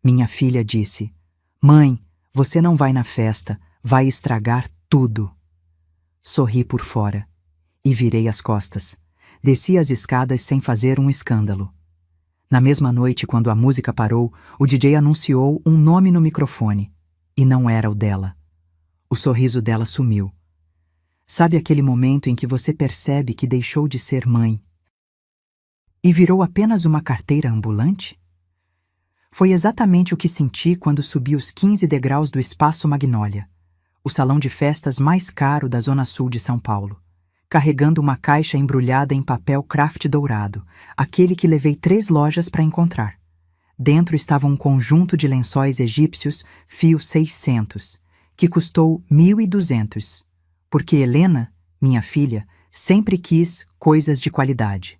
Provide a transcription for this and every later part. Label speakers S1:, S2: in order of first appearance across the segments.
S1: Minha filha disse: "Mãe, você não vai na festa, vai estragar tudo." Sorri por fora e virei as costas. Desci as escadas sem fazer um escândalo. Na mesma noite, quando a música parou, o DJ anunciou um nome no microfone, e não era o dela. O sorriso dela sumiu. Sabe aquele momento em que você percebe que deixou de ser mãe e virou apenas uma carteira ambulante? Foi exatamente o que senti quando subi os 15 degraus do Espaço Magnólia, o salão de festas mais caro da Zona Sul de São Paulo, carregando uma caixa embrulhada em papel craft dourado, aquele que levei 3 lojas para encontrar. Dentro estava um conjunto de lençóis egípcios fio 600, que custou 1.200, porque Helena, minha filha, sempre quis coisas de qualidade.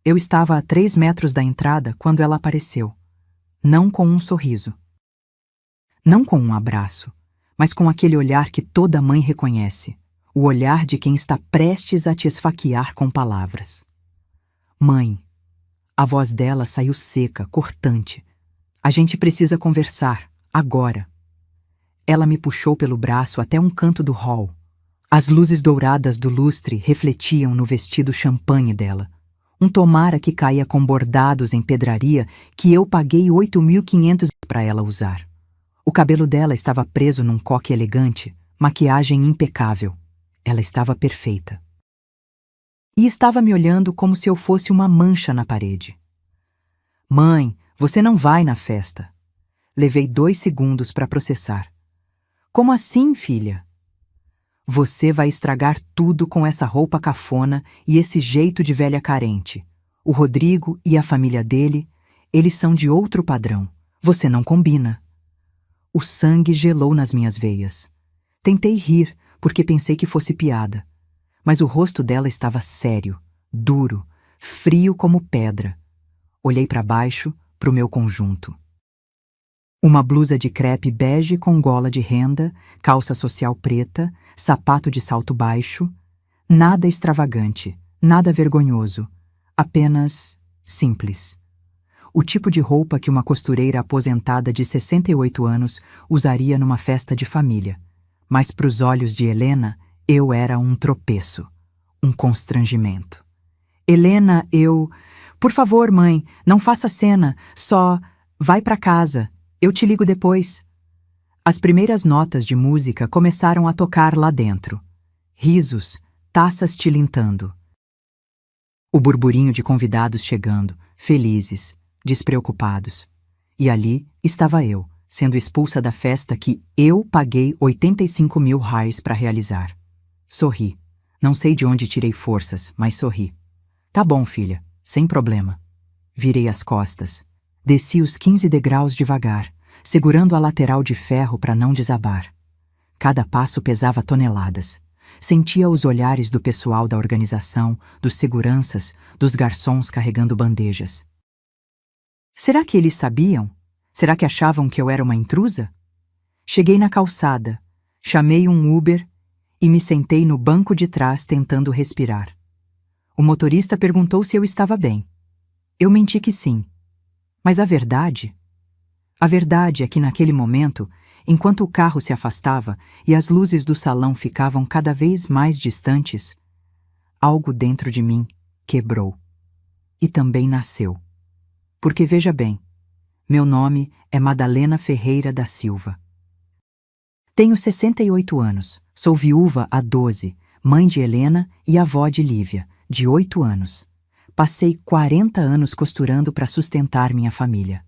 S1: Eu estava a 3 metros da entrada quando ela apareceu, não com um sorriso, não com um abraço, mas com aquele olhar que toda mãe reconhece, o olhar de quem está prestes a te esfaquear com palavras. "Mãe." A voz dela saiu seca, cortante. "A gente precisa conversar, agora." Ela me puxou pelo braço até um canto do hall. As luzes douradas do lustre refletiam no vestido champanhe dela. Um tomara que caía com bordados em pedraria que eu paguei 8.500 para ela usar. O cabelo dela estava preso num coque elegante, maquiagem impecável. Ela estava perfeita. E estava me olhando como se eu fosse uma mancha na parede. "Mãe, você não vai na festa." Levei 2 segundos para processar. "Como assim, filha?" "Você vai estragar tudo com essa roupa cafona e esse jeito de velha carente. O Rodrigo e a família dele, eles são de outro padrão. Você não combina." O sangue gelou nas minhas veias. Tentei rir, porque pensei que fosse piada. Mas o rosto dela estava sério, duro, frio como pedra. Olhei para baixo, para o meu conjunto. Uma blusa de crepe bege com gola de renda, calça social preta, sapato de salto baixo. Nada extravagante, nada vergonhoso. Apenas simples. O tipo de roupa que uma costureira aposentada de 68 anos usaria numa festa de família. Mas para os olhos de Helena, eu era um tropeço, um constrangimento. "Helena, eu... Por favor, mãe, não faça cena, só... Vai para casa, eu te ligo depois." As primeiras notas de música começaram a tocar lá dentro. Risos, taças tilintando. O burburinho de convidados chegando, felizes, despreocupados. E ali estava eu, sendo expulsa da festa que eu paguei 85.000 reais para realizar. Sorri. Não sei de onde tirei forças, mas sorri. "Tá bom, filha, sem problema." Virei as costas. Desci os 15 degraus devagar, segurando a lateral de ferro para não desabar. Cada passo pesava toneladas. Sentia os olhares do pessoal da organização, dos seguranças, dos garçons carregando bandejas. Será que eles sabiam? Será que achavam que eu era uma intrusa? Cheguei na calçada, chamei um Uber e me sentei no banco de trás tentando respirar. O motorista perguntou se eu estava bem. Eu menti que sim. Mas a verdade é que naquele momento, enquanto o carro se afastava e as luzes do salão ficavam cada vez mais distantes, algo dentro de mim quebrou. E também nasceu. Porque veja bem, meu nome é Madalena Ferreira da Silva. Tenho 68 anos, sou viúva há 12, mãe de Helena e avó de Lívia, de 8 anos. Passei 40 anos costurando para sustentar minha família.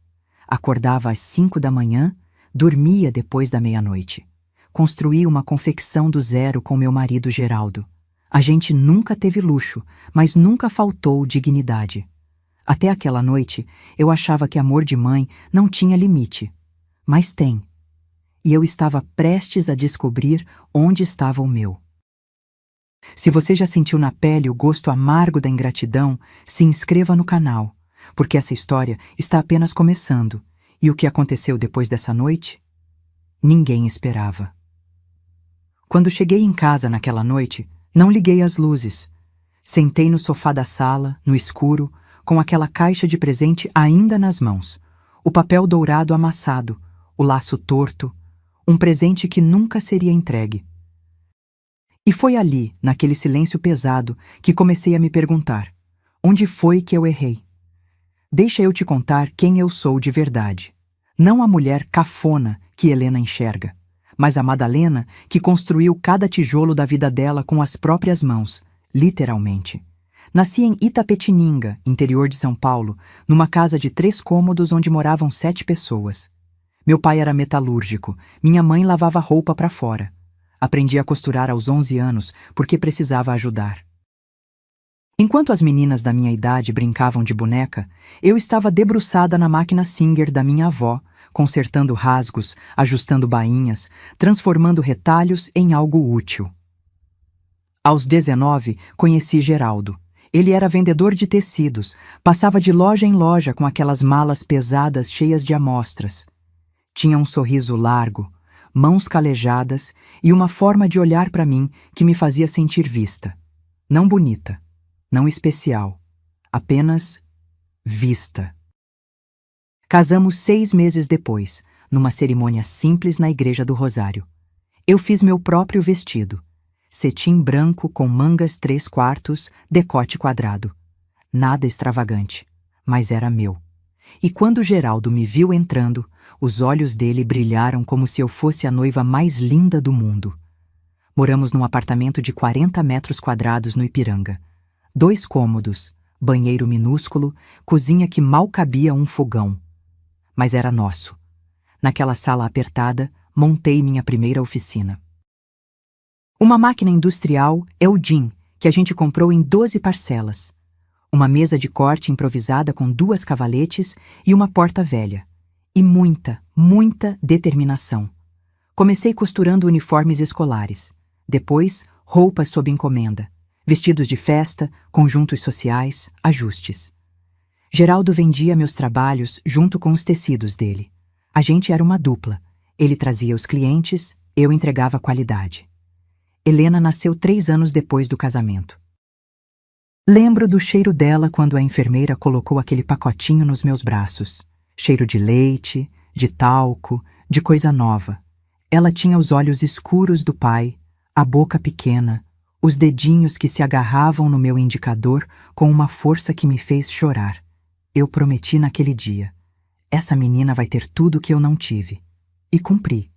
S1: Acordava às 5 da manhã, dormia depois da meia-noite. Construí uma confecção do zero com meu marido Geraldo. A gente nunca teve luxo, mas nunca faltou dignidade. Até aquela noite, eu achava que amor de mãe não tinha limite. Mas tem. E eu estava prestes a descobrir onde estava o meu. Se você já sentiu na pele o gosto amargo da ingratidão, se inscreva no canal, porque essa história está apenas começando. E o que aconteceu depois dessa noite? Ninguém esperava. Quando cheguei em casa naquela noite, não liguei as luzes. Sentei no sofá da sala, no escuro, com aquela caixa de presente ainda nas mãos. o papel dourado amassado, o laço torto, um presente que nunca seria entregue. E foi ali, naquele silêncio pesado, que comecei a me perguntar: onde foi que eu errei? Deixa eu te contar quem eu sou de verdade. Não a mulher cafona que Helena enxerga, mas a Madalena que construiu cada tijolo da vida dela com as próprias mãos, literalmente. Nasci em Itapetininga, interior de São Paulo, numa casa de 3 cômodos onde moravam 7 pessoas. Meu pai era metalúrgico, minha mãe lavava roupa para fora. Aprendi a costurar aos 11 anos porque precisava ajudar. Enquanto as meninas da minha idade brincavam de boneca, eu estava debruçada na máquina Singer da minha avó, consertando rasgos, ajustando bainhas, transformando retalhos em algo útil. Aos 19, conheci Geraldo. Ele era vendedor de tecidos, passava de loja em loja com aquelas malas pesadas cheias de amostras. Tinha um sorriso largo, mãos calejadas e uma forma de olhar para mim que me fazia sentir vista. Não bonita, não especial, apenas vista. Casamos 6 meses depois, numa cerimônia simples na Igreja do Rosário. Eu fiz meu próprio vestido. Cetim branco com mangas 3/4, decote quadrado. Nada extravagante, mas era meu. E quando Geraldo me viu entrando, os olhos dele brilharam como se eu fosse a noiva mais linda do mundo. Moramos num apartamento de 40 metros quadrados no Ipiranga. 2 cômodos, banheiro minúsculo, cozinha que mal cabia um fogão. Mas era nosso. Naquela sala apertada, montei minha primeira oficina. Uma máquina industrial Eldin, que a gente comprou em 12 parcelas. Uma mesa de corte improvisada com 2 cavaletes e uma porta velha. E muita, muita determinação. Comecei costurando uniformes escolares. Depois, roupas sob encomenda. Vestidos de festa, conjuntos sociais, ajustes. Geraldo vendia meus trabalhos junto com os tecidos dele. A gente era uma dupla. Ele trazia os clientes, eu entregava qualidade. Helena nasceu 3 anos depois do casamento. Lembro do cheiro dela quando a enfermeira colocou aquele pacotinho nos meus braços. Cheiro de leite, de talco, de coisa nova. Ela tinha os olhos escuros do pai, a boca pequena, os dedinhos que se agarravam no meu indicador com uma força que me fez chorar. Eu prometi naquele dia: essa menina vai ter tudo que eu não tive. E cumpri.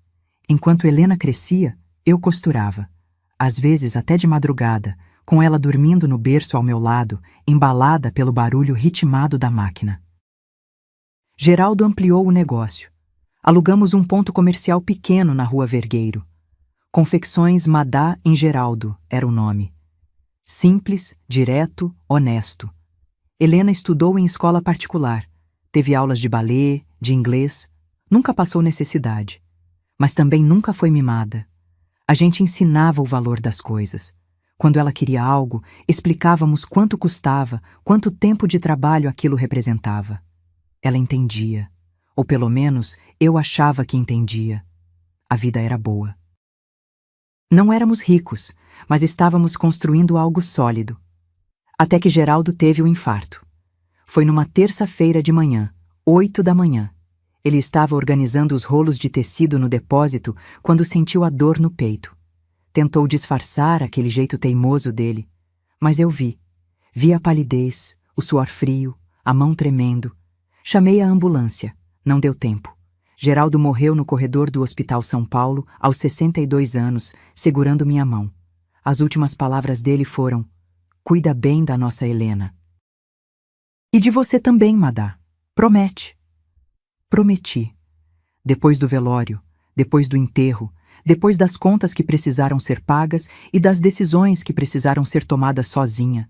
S1: Enquanto Helena crescia, eu costurava. Às vezes até de madrugada, com ela dormindo no berço ao meu lado, embalada pelo barulho ritmado da máquina. Geraldo ampliou o negócio. Alugamos um ponto comercial pequeno na Rua Vergueiro. Confecções Madá em Geraldo era o nome. Simples, direto, honesto. Helena estudou em escola particular. Teve aulas de balé, de inglês. Nunca passou necessidade. Mas também nunca foi mimada. A gente ensinava o valor das coisas. Quando ela queria algo, explicávamos quanto custava, quanto tempo de trabalho aquilo representava. Ela entendia. Ou pelo menos, eu achava que entendia. A vida era boa. Não éramos ricos, mas estávamos construindo algo sólido. Até que Geraldo teve o infarto. Foi numa terça-feira de manhã, 8 da manhã. Ele estava organizando os rolos de tecido no depósito quando sentiu a dor no peito. Tentou disfarçar aquele jeito teimoso dele, mas eu vi. Vi a palidez, o suor frio, a mão tremendo. Chamei a ambulância. Não deu tempo. Geraldo morreu no corredor do Hospital São Paulo, aos 62 anos, segurando minha mão. As últimas palavras dele foram: "Cuida bem da nossa Helena." "E de você também, Madá. Promete." Prometi. Depois do velório, depois do enterro, depois das contas que precisaram ser pagas e das decisões que precisaram ser tomadas sozinha,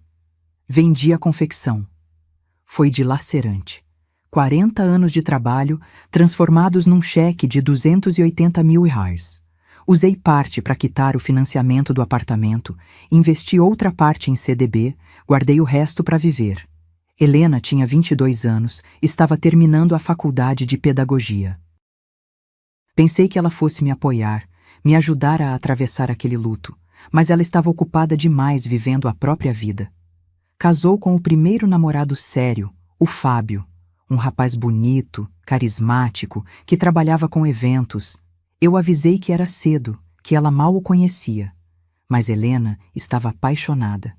S1: vendi a confecção. Foi dilacerante. 40 anos de trabalho transformados num cheque de 280 mil reais. Usei parte para quitar o financiamento do apartamento, investi outra parte em CDB, guardei o resto para viver. Helena tinha 22 anos, estava terminando a faculdade de pedagogia. Pensei que ela fosse me apoiar, me ajudar a atravessar aquele luto, mas ela estava ocupada demais vivendo a própria vida. Casou com o primeiro namorado sério, o Fábio, um rapaz bonito, carismático, que trabalhava com eventos. Eu avisei que era cedo, que ela mal o conhecia. Mas Helena estava apaixonada.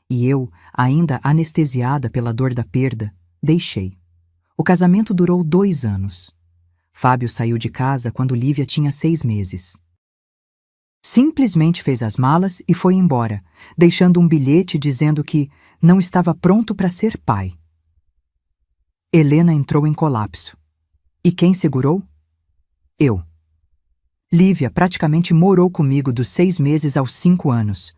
S1: E eu, ainda anestesiada pela dor da perda, deixei. O casamento durou 2 anos. Fábio saiu de casa quando Lívia tinha 6 meses. Simplesmente fez as malas e foi embora, deixando um bilhete dizendo que não estava pronto para ser pai. Helena entrou em colapso. E quem segurou? Eu. Lívia praticamente morou comigo dos 6 meses aos 5 anos.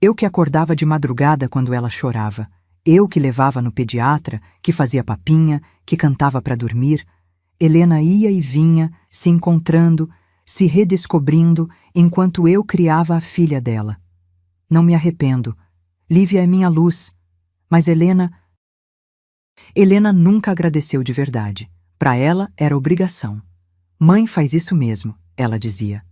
S1: Eu que acordava de madrugada quando ela chorava. Eu que levava no pediatra, que fazia papinha, que cantava para dormir. Helena ia e vinha, se encontrando, se redescobrindo, enquanto eu criava a filha dela. Não me arrependo. Lívia é minha luz. Mas Helena nunca agradeceu de verdade. Para ela era obrigação. Mãe faz isso mesmo, ela dizia.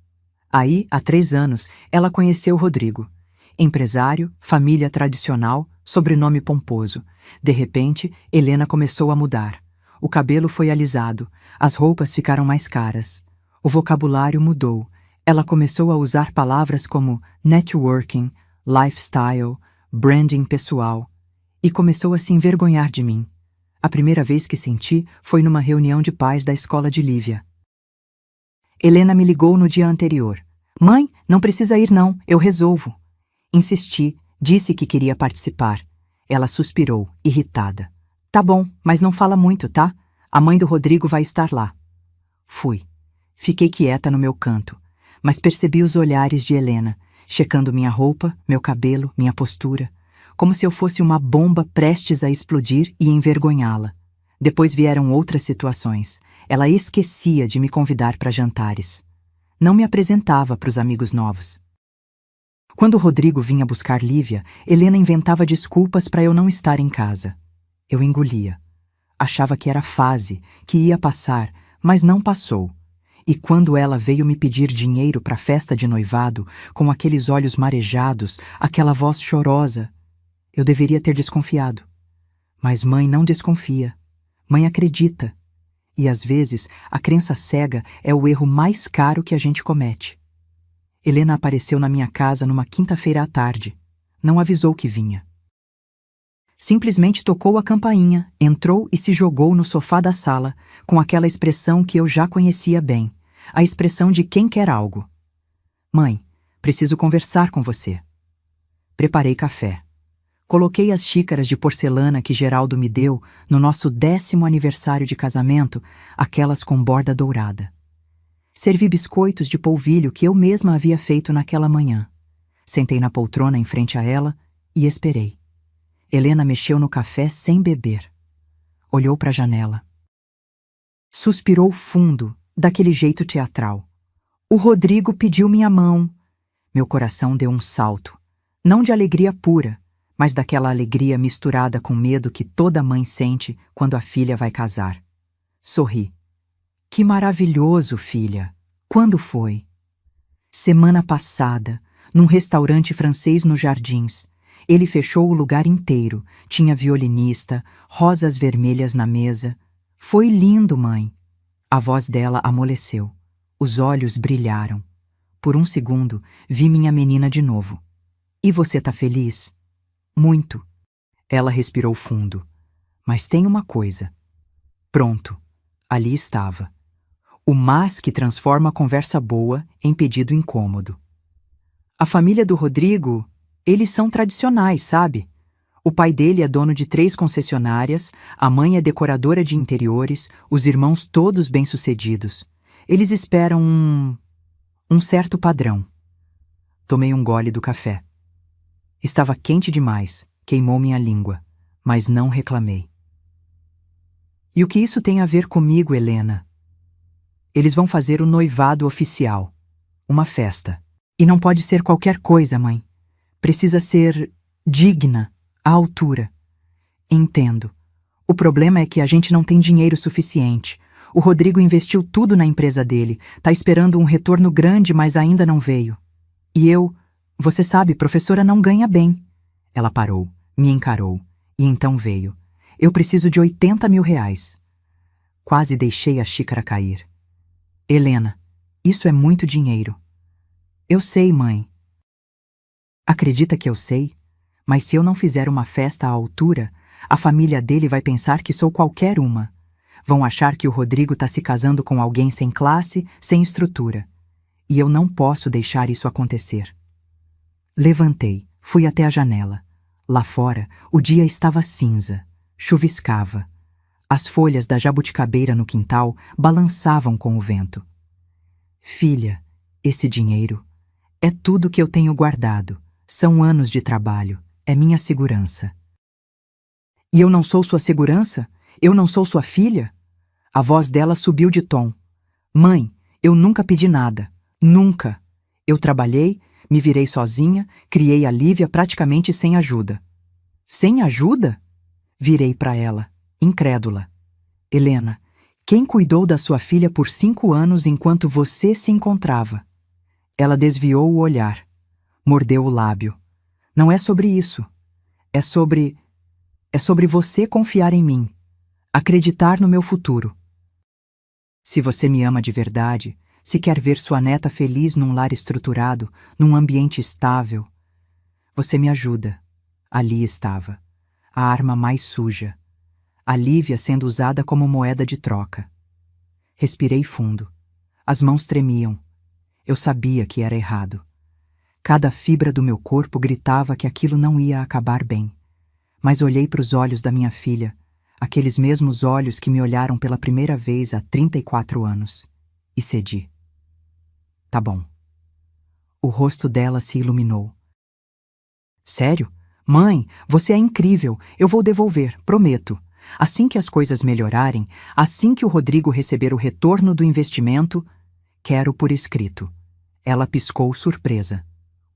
S1: Aí, há 3 anos, ela conheceu Rodrigo. Empresário, família tradicional, sobrenome pomposo. De repente, Helena começou a mudar. O cabelo foi alisado, as roupas ficaram mais caras. O vocabulário mudou. Ela começou a usar palavras como networking, lifestyle, branding pessoal. E começou a se envergonhar de mim. A primeira vez que senti foi numa reunião de pais da escola de Lívia. Helena me ligou no dia anterior. Mãe, não precisa ir não, eu resolvo. Insisti, disse que queria participar. Ela suspirou, irritada. Tá bom, mas não fala muito, tá? A mãe do Rodrigo vai estar lá. Fui. Fiquei quieta no meu canto, mas percebi os olhares de Helena, checando minha roupa, meu cabelo, minha postura, como se eu fosse uma bomba prestes a explodir e envergonhá-la. Depois vieram outras situações. Ela esquecia de me convidar para jantares. Não me apresentava para os amigos novos. Quando o Rodrigo vinha buscar Lívia, Helena inventava desculpas para eu não estar em casa. Eu engolia. Achava que era fase, que ia passar, mas não passou. E quando ela veio me pedir dinheiro para a festa de noivado, com aqueles olhos marejados, aquela voz chorosa, eu deveria ter desconfiado. Mas mãe não desconfia. Mãe acredita. E às vezes, a crença cega é o erro mais caro que a gente comete. Helena apareceu na minha casa numa quinta-feira à tarde. Não avisou que vinha. Simplesmente tocou a campainha, entrou e se jogou no sofá da sala, com aquela expressão que eu já conhecia bem, a expressão de quem quer algo. Mãe, preciso conversar com você. Preparei café. Coloquei as xícaras de porcelana que Geraldo me deu no nosso 10º aniversário de casamento, aquelas com borda dourada. Servi biscoitos de polvilho que eu mesma havia feito naquela manhã. Sentei na poltrona em frente a ela e esperei. Helena mexeu no café sem beber. Olhou para a janela. Suspirou fundo, daquele jeito teatral. O Rodrigo pediu minha mão. Meu coração deu um salto. Não de alegria pura, mas daquela alegria misturada com medo que toda mãe sente quando a filha vai casar. Sorri. Que maravilhoso, filha! Quando foi? Semana passada, num restaurante francês nos Jardins. Ele fechou o lugar inteiro, tinha violinista, rosas vermelhas na mesa. Foi lindo, mãe. A voz dela amoleceu. Os olhos brilharam. Por um segundo, vi minha menina de novo. E você tá feliz? Muito. Ela respirou fundo. Mas tem uma coisa. Pronto. Ali estava. O mas que transforma a conversa boa em pedido incômodo. A família do Rodrigo, eles são tradicionais, sabe? O pai dele é dono de 3 concessionárias, a mãe é decoradora de interiores, os irmãos todos bem-sucedidos. Eles esperam um certo padrão. Tomei um gole do café. Estava quente demais, queimou minha língua, mas não reclamei. E o que isso tem a ver comigo, Helena? Eles vão fazer o noivado oficial, uma festa. E não pode ser qualquer coisa, mãe. Precisa ser digna, à altura. Entendo. O problema é que a gente não tem dinheiro suficiente. O Rodrigo investiu tudo na empresa dele, tá esperando um retorno grande, mas ainda não veio. E eu, você sabe, professora não ganha bem. Ela parou, me encarou, e então veio. Eu preciso de 80 mil reais. Quase deixei a xícara cair. Helena, isso é muito dinheiro. Eu sei, mãe. Acredita que eu sei? Mas se eu não fizer uma festa à altura, a família dele vai pensar que sou qualquer uma. Vão achar que o Rodrigo está se casando com alguém sem classe, sem estrutura. E eu não posso deixar isso acontecer. Levantei, fui até a janela. Lá fora, o dia estava cinza, chuviscava. As folhas da jabuticabeira no quintal balançavam com o vento. Filha, esse dinheiro é tudo que eu tenho guardado. São anos de trabalho, é minha segurança. E eu não sou sua segurança? Eu não sou sua filha? A voz dela subiu de tom. Mãe, eu nunca pedi nada. Nunca. Eu trabalhei, me virei sozinha, criei a Lívia praticamente sem ajuda. Sem ajuda? Virei para ela, incrédula. Helena, quem cuidou da sua filha por 5 anos enquanto você se encontrava? Ela desviou o olhar, mordeu o lábio. Não é sobre isso. É sobre você confiar em mim, acreditar no meu futuro. Se você me ama de verdade, se quer ver sua neta feliz num lar estruturado, num ambiente estável, você me ajuda. Ali estava, a arma mais suja, a Lívia sendo usada como moeda de troca. Respirei fundo. As mãos tremiam. Eu sabia que era errado. Cada fibra do meu corpo gritava que aquilo não ia acabar bem. Mas olhei para os olhos da minha filha, aqueles mesmos olhos que me olharam pela primeira vez há 34 anos, e cedi. Tá bom. O rosto dela se iluminou. Sério? Mãe, você é incrível. Eu vou devolver, prometo. Assim que as coisas melhorarem, assim que o Rodrigo receber o retorno do investimento, quero por escrito. Ela piscou surpresa.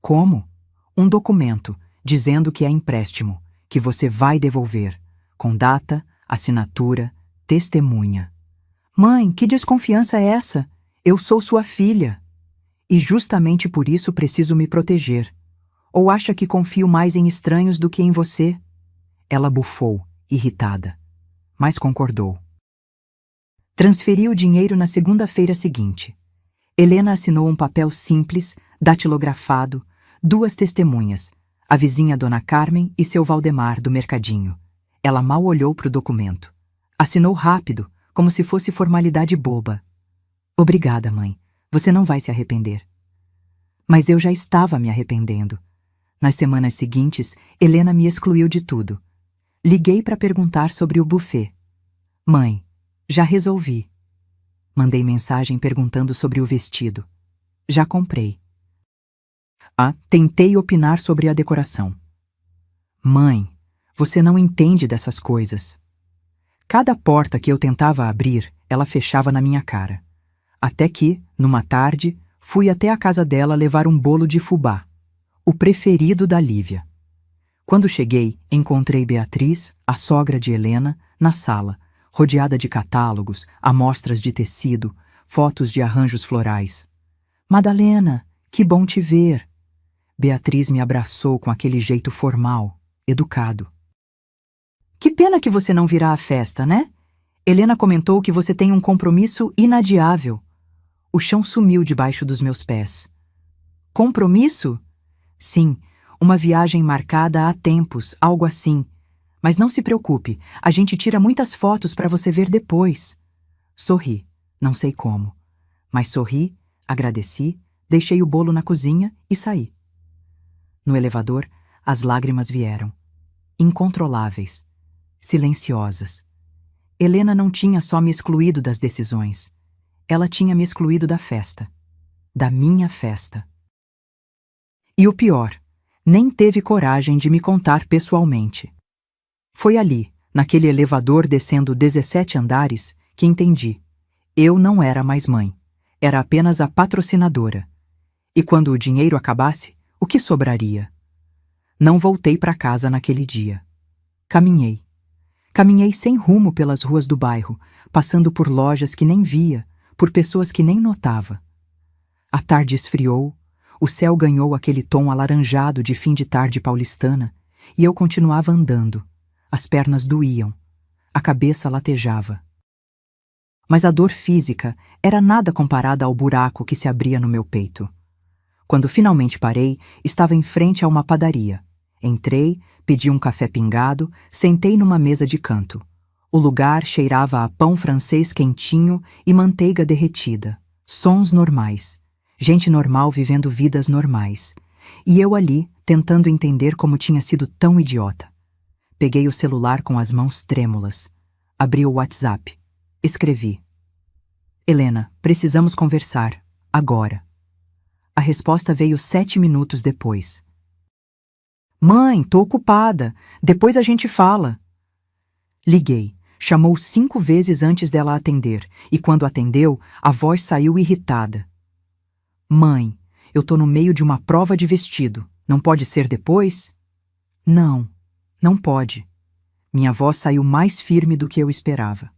S1: Como? Um documento, dizendo que é empréstimo, que você vai devolver, com data, assinatura, testemunha. Mãe, que desconfiança é essa? Eu sou sua filha. E justamente por isso preciso me proteger. Ou acha que confio mais em estranhos do que em você? Ela bufou, irritada, mas concordou. Transferi o dinheiro na segunda-feira seguinte. Helena assinou um papel simples, datilografado, 2 testemunhas, a vizinha Dona Carmen e seu Valdemar do mercadinho. Ela mal olhou para o documento. Assinou rápido, como se fosse formalidade boba. Obrigada, mãe. Você não vai se arrepender. Mas eu já estava me arrependendo. Nas semanas seguintes, Helena me excluiu de tudo. Liguei para perguntar sobre o buffet. Mãe, já resolvi. Mandei mensagem perguntando sobre o vestido. Já comprei. Tentei opinar sobre a decoração. Mãe, você não entende dessas coisas. Cada porta que eu tentava abrir, ela fechava na minha cara. Até que, numa tarde, fui até a casa dela levar um bolo de fubá, o preferido da Lívia. Quando cheguei, encontrei Beatriz, a sogra de Helena, na sala, rodeada de catálogos, amostras de tecido, fotos de arranjos florais. Madalena, que bom te ver! Beatriz me abraçou com aquele jeito formal, educado. Que pena que você não virá à festa, né? Helena comentou que você tem um compromisso inadiável. O chão sumiu debaixo dos meus pés. Compromisso? Sim, uma viagem marcada há tempos, algo assim. Mas não se preocupe, a gente tira muitas fotos para você ver depois. Sorri, não sei como. Mas sorri, agradeci, deixei o bolo na cozinha e saí. No elevador, as lágrimas vieram. Incontroláveis, silenciosas. Helena não tinha só me excluído das decisões. Ela tinha me excluído da festa. Da minha festa. E o pior, nem teve coragem de me contar pessoalmente. Foi ali, naquele elevador descendo 17 andares, que entendi. Eu não era mais mãe. Era apenas a patrocinadora. E quando o dinheiro acabasse, o que sobraria? Não voltei para casa naquele dia. Caminhei. Caminhei sem rumo pelas ruas do bairro, passando por lojas que nem via, por pessoas que nem notava. A tarde esfriou, o céu ganhou aquele tom alaranjado de fim de tarde paulistana, e eu continuava andando. As pernas doíam, a cabeça latejava. Mas a dor física era nada comparada ao buraco que se abria no meu peito. Quando finalmente parei, estava em frente a uma padaria. Entrei, pedi um café pingado, sentei numa mesa de canto. O lugar cheirava a pão francês quentinho e manteiga derretida. Sons normais. Gente normal vivendo vidas normais. E eu ali, tentando entender como tinha sido tão idiota. Peguei o celular com as mãos trêmulas. Abri o WhatsApp. Escrevi: Helena, precisamos conversar. Agora. A resposta veio 7 minutos depois. Mãe, tô ocupada. Depois a gente fala. Liguei. Chamou 5 vezes antes dela atender, e quando atendeu, a voz saiu irritada. Mãe, eu tô no meio de uma prova de vestido. Não pode ser depois? Não, não pode. Minha voz saiu mais firme do que eu esperava.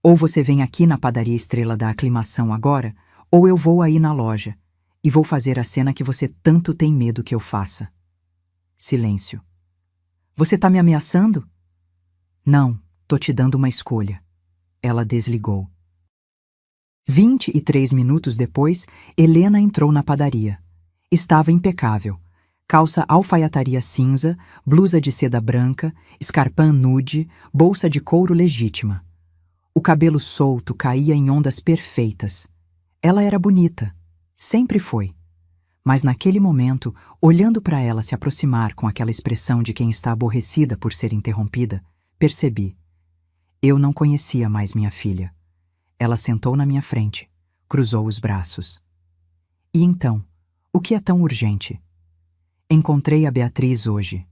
S1: Ou você vem aqui na padaria Estrela da Aclimação agora, ou eu vou aí na loja, e vou fazer a cena que você tanto tem medo que eu faça. Silêncio. Você tá me ameaçando? Não, tô te dando uma escolha. Ela desligou. 23 minutos depois, Helena entrou na padaria. Estava impecável. Calça alfaiataria cinza, blusa de seda branca, escarpã nude, bolsa de couro legítima. O cabelo solto caía em ondas perfeitas. Ela era bonita. Sempre foi. Mas naquele momento, olhando para ela se aproximar com aquela expressão de quem está aborrecida por ser interrompida, percebi. Eu não conhecia mais minha filha. Ela sentou na minha frente, cruzou os braços. E então, o que é tão urgente? Encontrei a Beatriz hoje.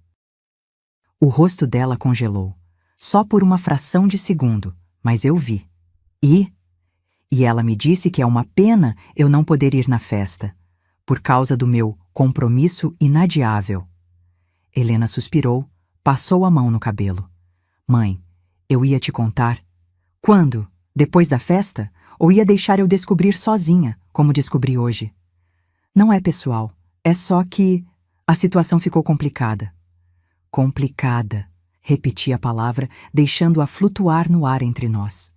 S1: O rosto dela congelou, só por uma fração de segundo, mas eu vi. E ela me disse que é uma pena eu não poder ir na festa, por causa do meu compromisso inadiável. Helena suspirou, passou a mão no cabelo. Mãe, eu ia te contar. Quando? Depois da festa? Ou ia deixar eu descobrir sozinha, como descobri hoje? Não é pessoal, é só que a situação ficou complicada. Complicada, repeti a palavra, deixando-a flutuar no ar entre nós.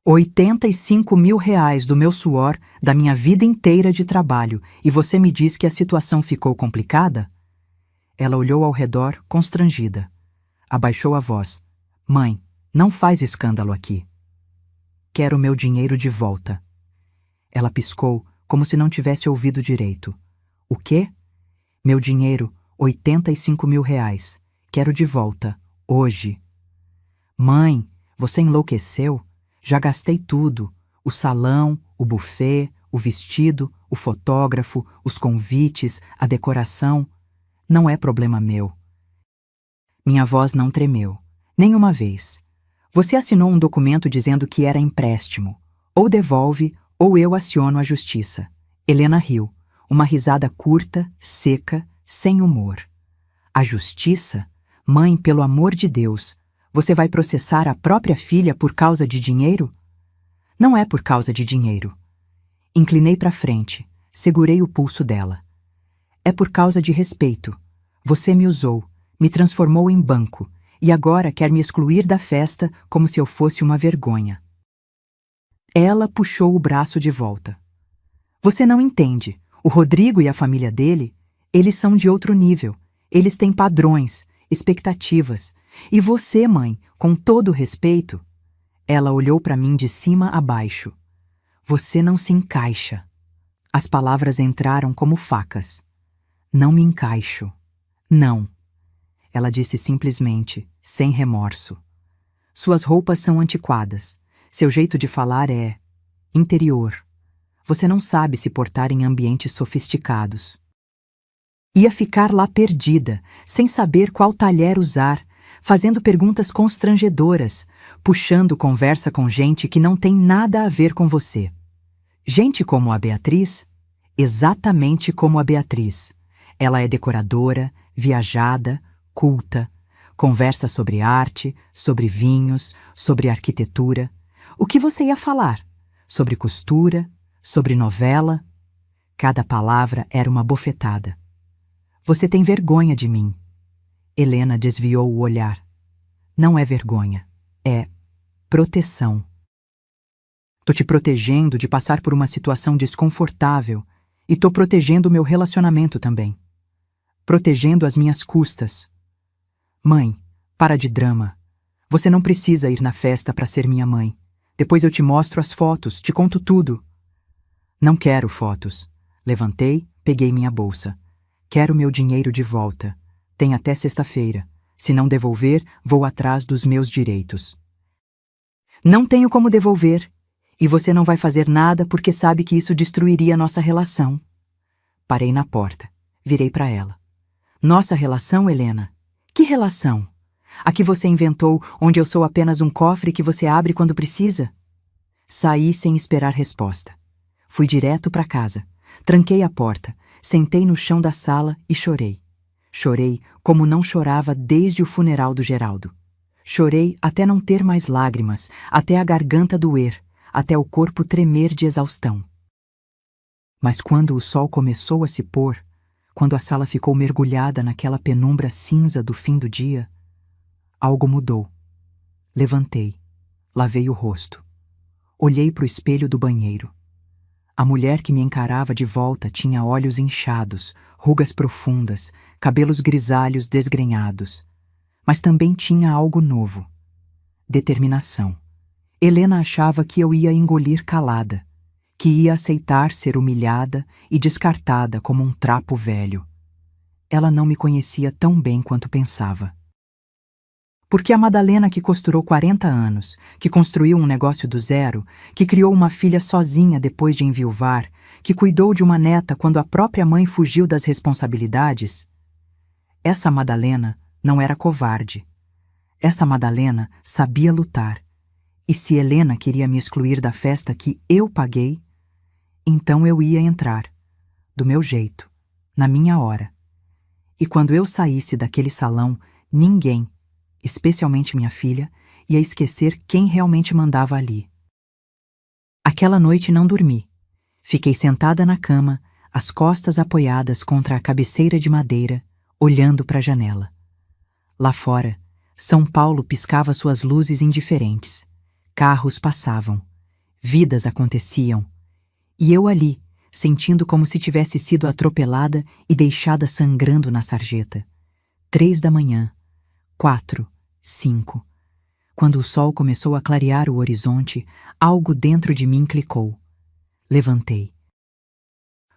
S1: 85 mil reais do meu suor, da minha vida inteira de trabalho, e você me diz que a situação ficou complicada? Ela olhou ao redor, constrangida. Abaixou a voz. Mãe, não faz escândalo aqui. Quero meu dinheiro de volta. Ela piscou, como se não tivesse ouvido direito. O quê? Meu dinheiro, 85 mil reais. Quero de volta, hoje. Mãe, você enlouqueceu? Já gastei tudo. O salão, o buffet, o vestido, o fotógrafo, os convites, a decoração. Não é problema meu. Minha voz não tremeu. Nem uma vez. Você assinou um documento dizendo que era empréstimo. Ou devolve, ou eu aciono a justiça. Helena riu. Uma risada curta, seca, sem humor. A justiça? Mãe, pelo amor de Deus, você vai processar a própria filha por causa de dinheiro? Não é por causa de dinheiro. Inclinei para frente, segurei o pulso dela. É por causa de respeito. Você me usou, me transformou em banco, e agora quer me excluir da festa como se eu fosse uma vergonha. Ela puxou o braço de volta. Você não entende. O Rodrigo e a família dele, eles são de outro nível. Eles têm padrões, expectativas. E você, mãe, com todo o respeito... Ela olhou para mim de cima a baixo. Você não se encaixa. As palavras entraram como facas. Não me encaixo. Não. Ela disse simplesmente, sem remorso. Suas roupas são antiquadas. Seu jeito de falar é interior. Você não sabe se portar em ambientes sofisticados. Ia ficar lá perdida, sem saber qual talher usar, fazendo perguntas constrangedoras, puxando conversa com gente que não tem nada a ver com você. Gente como a Beatriz? Exatamente como a Beatriz. Ela é decoradora, viajada, culta, conversa sobre arte, sobre vinhos, sobre arquitetura. O que você ia falar? Sobre costura, sobre novela? Cada palavra era uma bofetada. Você tem vergonha de mim. Helena desviou o olhar. não é vergonha, é proteção. Tô te protegendo de passar por uma situação desconfortável e tô protegendo o meu relacionamento também. Protegendo as minhas custas. Mãe, para de drama. Você não precisa ir na festa para ser minha mãe. Depois eu te mostro as fotos, te conto tudo. Não quero fotos. Levantei, peguei minha bolsa. Quero meu dinheiro de volta. Tem até sexta-feira. Se não devolver, vou atrás dos meus direitos. Não tenho como devolver. E você não vai fazer nada porque sabe que isso destruiria nossa relação. Parei na porta. Virei para ela. Nossa relação, Helena? Que relação? A que você inventou, onde eu sou apenas um cofre que você abre quando precisa? Saí sem esperar resposta. Fui direto para casa. Tranquei a porta, sentei no chão da sala e chorei. Chorei como não chorava desde o funeral do Geraldo. Chorei até não ter mais lágrimas, até a garganta doer, até o corpo tremer de exaustão. Mas quando o sol começou a se pôr, quando a sala ficou mergulhada naquela penumbra cinza do fim do dia, algo mudou. Levantei, lavei o rosto. Olhei para o espelho do banheiro. A mulher que me encarava de volta tinha olhos inchados, rugas profundas, cabelos grisalhos desgrenhados. Mas também tinha algo novo. Determinação. Helena achava que eu ia engolir calada, que ia aceitar ser humilhada e descartada como um trapo velho. Ela não me conhecia tão bem quanto pensava. Porque a Madalena que costurou 40 anos, que construiu um negócio do zero, que criou uma filha sozinha depois de enviuvar, que cuidou de uma neta quando a própria mãe fugiu das responsabilidades, essa Madalena não era covarde. Essa Madalena sabia lutar. E se Helena queria me excluir da festa que eu paguei, então eu ia entrar, do meu jeito, na minha hora. E quando eu saísse daquele salão, ninguém, especialmente minha filha, ia esquecer quem realmente mandava ali. Aquela noite não dormi. Fiquei sentada na cama, as costas apoiadas contra a cabeceira de madeira, olhando para a janela. Lá fora, São Paulo piscava suas luzes indiferentes. Carros passavam. Vidas aconteciam. E eu ali, sentindo como se tivesse sido atropelada e deixada sangrando na sarjeta. 3 da manhã. 4, 5. Quando o sol começou a clarear o horizonte, algo dentro de mim clicou. Levantei.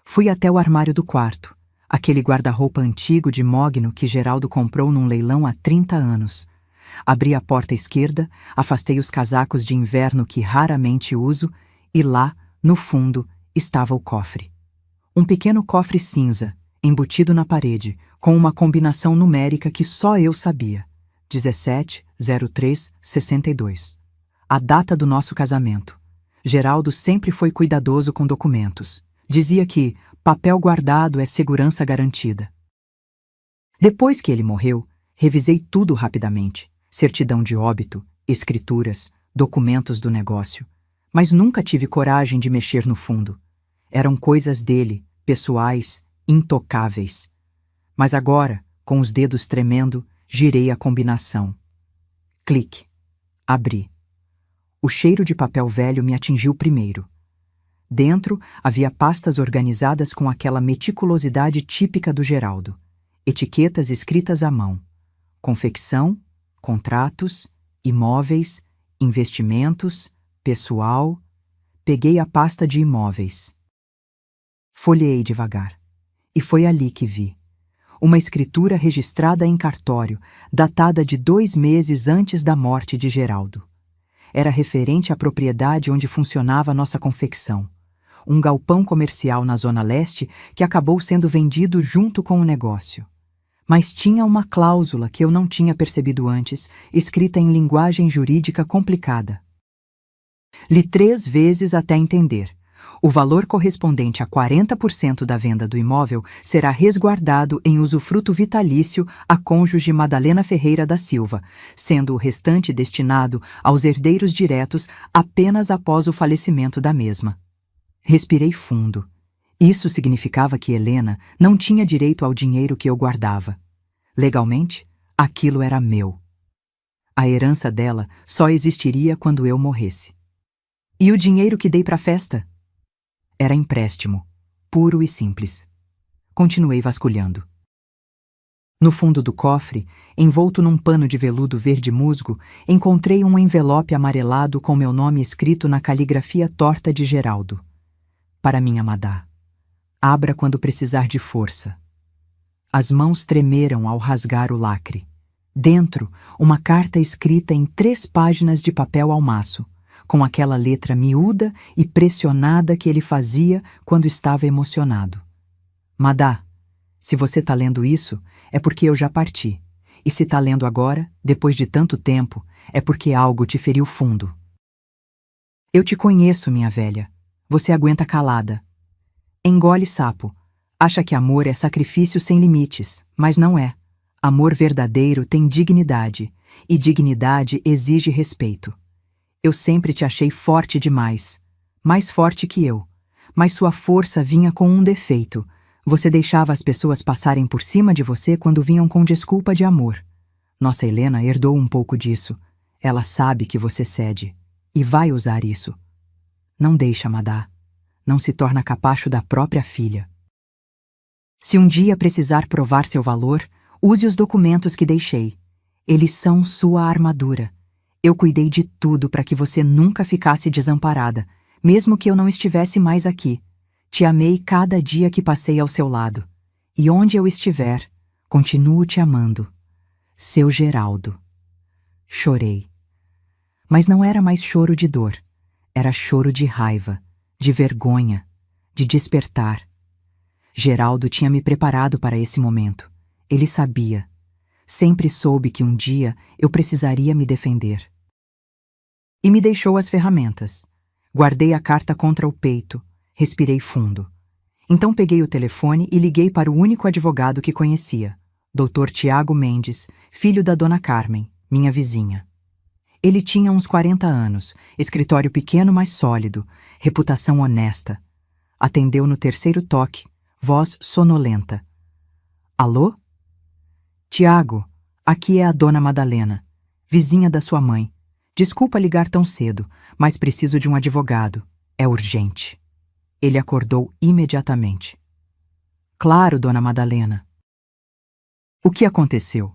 S1: Fui até o armário do quarto, aquele guarda-roupa antigo de mogno que Geraldo comprou num leilão há 30 anos. Abri a porta esquerda, afastei os casacos de inverno que raramente uso e lá, no fundo, estava o cofre. Um pequeno cofre cinza, embutido na parede, com uma combinação numérica que só eu sabia. 170362. A data do nosso casamento. Geraldo sempre foi cuidadoso com documentos. Dizia que papel guardado é segurança garantida. Depois que ele morreu, revisei tudo rapidamente. Certidão de óbito, escrituras, documentos do negócio. Mas nunca tive coragem de mexer no fundo. Eram coisas dele, pessoais, intocáveis. Mas agora, com os dedos tremendo, girei a combinação. Clique. Abri. O cheiro de papel velho me atingiu primeiro. Dentro havia pastas organizadas com aquela meticulosidade típica do Geraldo. Etiquetas escritas à mão. Confecção, contratos, imóveis, investimentos, pessoal. Peguei a pasta de imóveis. Folheei devagar. E foi ali que vi. Uma escritura registrada em cartório, datada de 2 meses antes da morte de Geraldo. Era referente à propriedade onde funcionava nossa confecção. Um galpão comercial na Zona Leste que acabou sendo vendido junto com o negócio. Mas tinha uma cláusula que eu não tinha percebido antes, escrita em linguagem jurídica complicada. Li 3 vezes até entender. O valor correspondente a 40% da venda do imóvel será resguardado em usufruto vitalício à cônjuge Madalena Ferreira da Silva, sendo o restante destinado aos herdeiros diretos apenas após o falecimento da mesma. Respirei fundo. Isso significava que Helena não tinha direito ao dinheiro que eu guardava. Legalmente, aquilo era meu. A herança dela só existiria quando eu morresse. E o dinheiro que dei para a festa? Era empréstimo, puro e simples. Continuei vasculhando. No fundo do cofre, envolto num pano de veludo verde musgo, encontrei um envelope amarelado com meu nome escrito na caligrafia torta de Geraldo. Para minha Madá. Abra quando precisar de força. As mãos tremeram ao rasgar o lacre. Dentro, uma carta escrita em 3 páginas de papel ao maço, com aquela letra miúda e pressionada que ele fazia quando estava emocionado. Madá, se você está lendo isso, é porque eu já parti. E se está lendo agora, depois de tanto tempo, é porque algo te feriu fundo. Eu te conheço, minha velha. Você aguenta calada. Engole sapo. Acha que amor é sacrifício sem limites, mas não é. Amor verdadeiro tem dignidade, e dignidade exige respeito. Eu sempre te achei forte demais, mais forte que eu, mas sua força vinha com um defeito. Você deixava as pessoas passarem por cima de você quando vinham com desculpa de amor. Nossa Helena herdou um pouco disso. Ela sabe que você cede, e vai usar isso. Não deixa, Madá. Não se torna capacho da própria filha. Se um dia precisar provar seu valor, use os documentos que deixei. Eles são sua armadura. Eu cuidei de tudo para que você nunca ficasse desamparada, mesmo que eu não estivesse mais aqui. Te amei cada dia que passei ao seu lado. E onde eu estiver, continuo te amando. Seu Geraldo. Chorei. Mas não era mais choro de dor. Era choro de raiva, de vergonha, de despertar. Geraldo tinha me preparado para esse momento. Ele sabia. Sempre soube que um dia eu precisaria me defender. E me deixou as ferramentas. Guardei a carta contra o peito, respirei fundo. Então peguei o telefone e liguei para o único advogado que conhecia, Dr. Tiago Mendes, filho da Dona Carmen, minha vizinha. Ele tinha uns 40 anos, escritório pequeno mas sólido, reputação honesta. Atendeu no 3º toque, voz sonolenta. Alô? Tiago, aqui é a Dona Madalena, vizinha da sua mãe. Desculpa ligar tão cedo, mas preciso de um advogado. É urgente. Ele acordou imediatamente. Claro, Dona Madalena. O que aconteceu?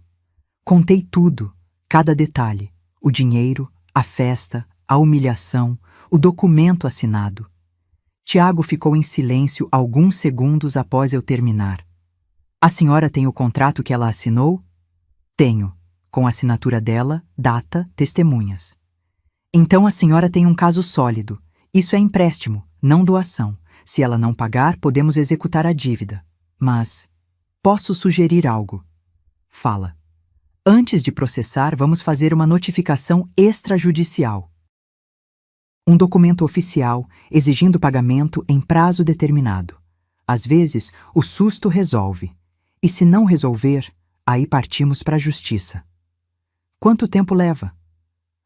S1: Contei tudo, cada detalhe. O dinheiro, a festa, a humilhação, o documento assinado. Tiago ficou em silêncio alguns segundos após eu terminar. A senhora tem o contrato que ela assinou? Tenho, com a assinatura dela, data, testemunhas. Então a senhora tem um caso sólido. Isso é empréstimo, não doação. Se ela não pagar, podemos executar a dívida. Mas posso sugerir algo. Fala. Antes de processar, vamos fazer uma notificação extrajudicial. Um documento oficial exigindo pagamento em prazo determinado. Às vezes, o susto resolve. E se não resolver, aí partimos para a justiça. Quanto tempo leva?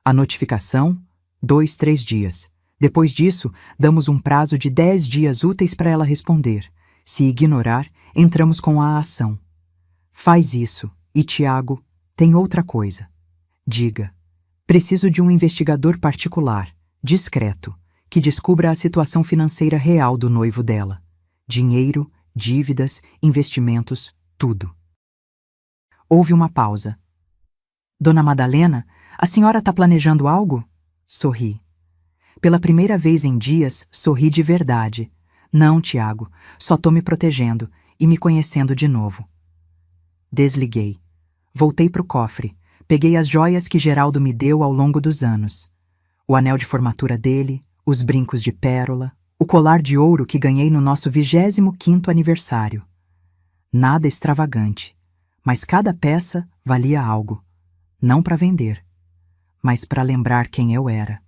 S1: A notificação, 2, 3 dias. Depois disso, damos um prazo de 10 dias úteis para ela responder. Se ignorar, entramos com a ação. Faz isso. E, Tiago, tem outra coisa. Diga. Preciso de um investigador particular, discreto, que descubra a situação financeira real do noivo dela. Dinheiro, dívidas, investimentos, tudo. Houve uma pausa. Dona Madalena, a senhora está planejando algo? Sorri. Pela primeira vez em dias, sorri de verdade. Não, Tiago, só estou me protegendo e me conhecendo de novo. Desliguei. Voltei para o cofre. Peguei as joias que Geraldo me deu ao longo dos anos. O anel de formatura dele, os brincos de pérola, o colar de ouro que ganhei no nosso 25º aniversário. Nada extravagante, mas cada peça valia algo. Não para vender, mas para lembrar quem eu era.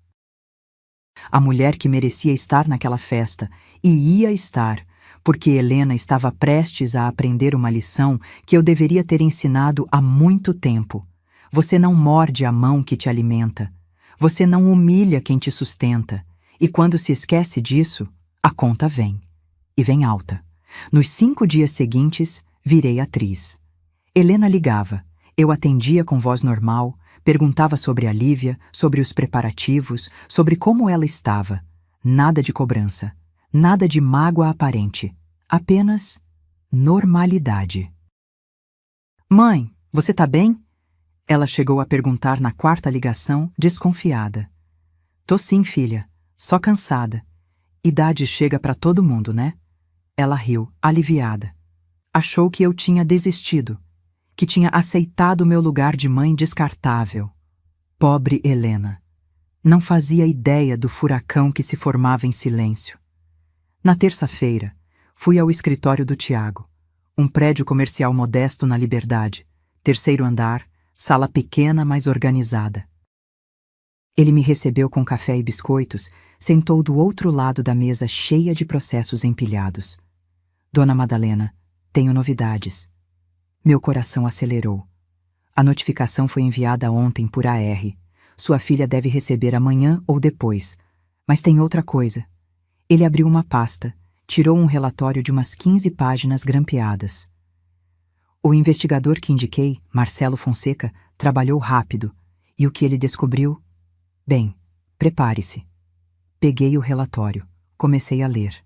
S1: A mulher que merecia estar naquela festa, e ia estar, porque Helena estava prestes a aprender uma lição que eu deveria ter ensinado há muito tempo. Você não morde a mão que te alimenta. Você não humilha quem te sustenta. E quando se esquece disso, a conta vem. E vem alta. Nos 5 dias seguintes, virei atriz. Helena ligava. Eu atendia com voz normal, Perguntava sobre a Lívia, sobre os preparativos, sobre como ela estava. Nada de cobrança, nada de mágoa aparente. Apenas normalidade. Mãe, você tá bem? Ela chegou a perguntar na quarta ligação, desconfiada. Tô sim, filha. Só cansada. Idade chega pra todo mundo, né? Ela riu, aliviada. Achou que eu tinha desistido, que tinha aceitado o meu lugar de mãe descartável. Pobre Helena. Não fazia ideia do furacão que se formava em silêncio. Na terça-feira, fui ao escritório do Tiago, um prédio comercial modesto na Liberdade, terceiro andar, sala pequena, mas organizada. Ele me recebeu com café e biscoitos, sentou do outro lado da mesa cheia de processos empilhados. Dona Madalena, tenho novidades. Meu coração acelerou. A notificação foi enviada ontem por AR. Sua filha deve receber amanhã ou depois. Mas tem outra coisa. Ele abriu uma pasta, tirou um relatório de umas 15 páginas grampeadas. O investigador que indiquei, Marcelo Fonseca, trabalhou rápido, e o que ele descobriu? Bem, prepare-se. Peguei o relatório, comecei a ler.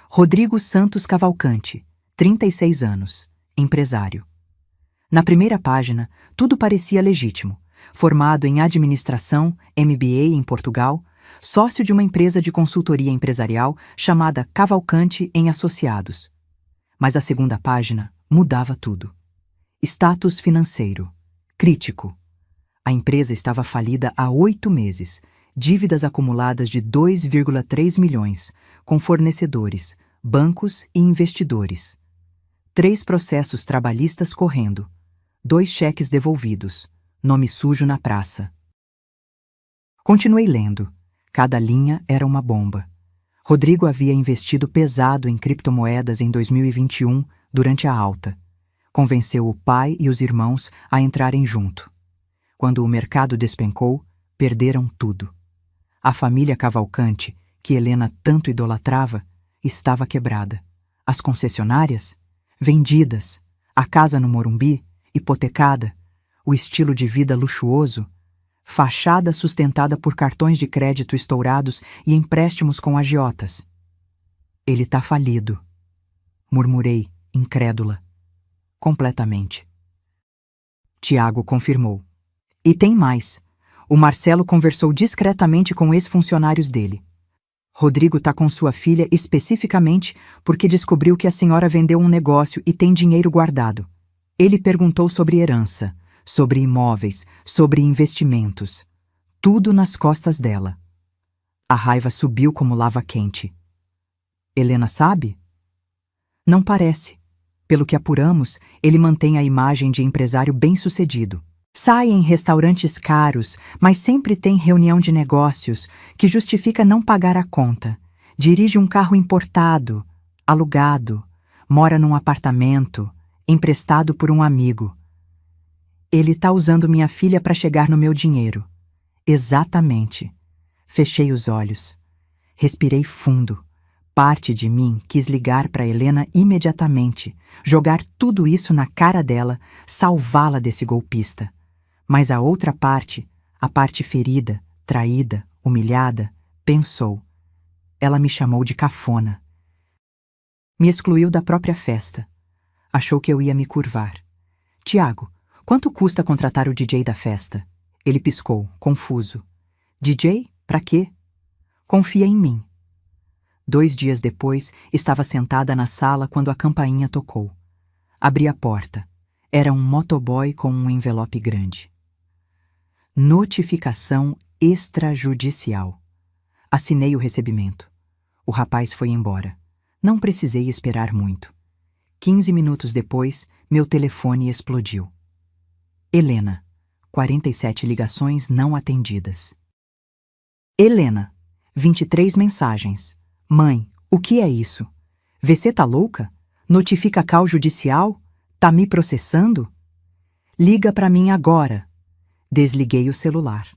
S1: Rodrigo Santos Cavalcante, 36 anos, empresário. Na primeira página, tudo parecia legítimo. Formado em administração, MBA em Portugal, sócio de uma empresa de consultoria empresarial chamada Cavalcante em Associados. Mas a segunda página mudava tudo. Status financeiro. Crítico. A empresa estava falida há 8 meses, dívidas acumuladas de 2,3 milhões, com fornecedores, bancos e investidores. 3 processos trabalhistas correndo. 2 cheques devolvidos. Nome sujo na praça. Continuei lendo. Cada linha era uma bomba. Rodrigo havia investido pesado em criptomoedas em 2021, durante a alta. Convenceu o pai e os irmãos a entrarem junto. Quando o mercado despencou, perderam tudo. A família Cavalcante, que Helena tanto idolatrava, estava quebrada. As concessionárias? Vendidas. A casa no Morumbi? Hipotecada. O estilo de vida luxuoso? Fachada sustentada por cartões de crédito estourados e empréstimos com agiotas. Ele tá falido. Murmurei, incrédula. Completamente. Tiago confirmou. E tem mais. O Marcelo conversou discretamente com ex-funcionários dele. Rodrigo tá com sua filha especificamente porque descobriu que a senhora vendeu um negócio e tem dinheiro guardado. Ele perguntou sobre herança, sobre imóveis, sobre investimentos. Tudo nas costas dela. A raiva subiu como lava quente. Helena sabe? Não parece. Pelo que apuramos, ele mantém a imagem de empresário bem-sucedido. Sai em restaurantes caros, mas sempre tem reunião de negócios, que justifica não pagar a conta. Dirige um carro importado, alugado, mora num apartamento, emprestado por um amigo. Ele tá usando minha filha para chegar no meu dinheiro. Exatamente. Fechei os olhos. Respirei fundo. Parte de mim quis ligar para Helena imediatamente, jogar tudo isso na cara dela, salvá-la desse golpista. Mas a outra parte, a parte ferida, traída, humilhada, pensou. Ela me chamou de cafona. Me excluiu da própria festa. Achou que eu ia me curvar. Tiago, quanto custa contratar o DJ da festa? Ele piscou, confuso. DJ? Pra quê? Confia em mim. 2 dias depois, estava sentada na sala quando a campainha tocou. Abri a porta. Era um motoboy com um envelope grande. Notificação extrajudicial. Assinei o recebimento. O rapaz foi embora. Não precisei esperar muito. 15 minutos depois, meu telefone explodiu. Helena. 47 ligações não atendidas. Helena. 23 mensagens. Mãe, o que é isso? VC tá louca? Notifica call judicial? Tá me processando? Liga pra mim agora. Desliguei o celular.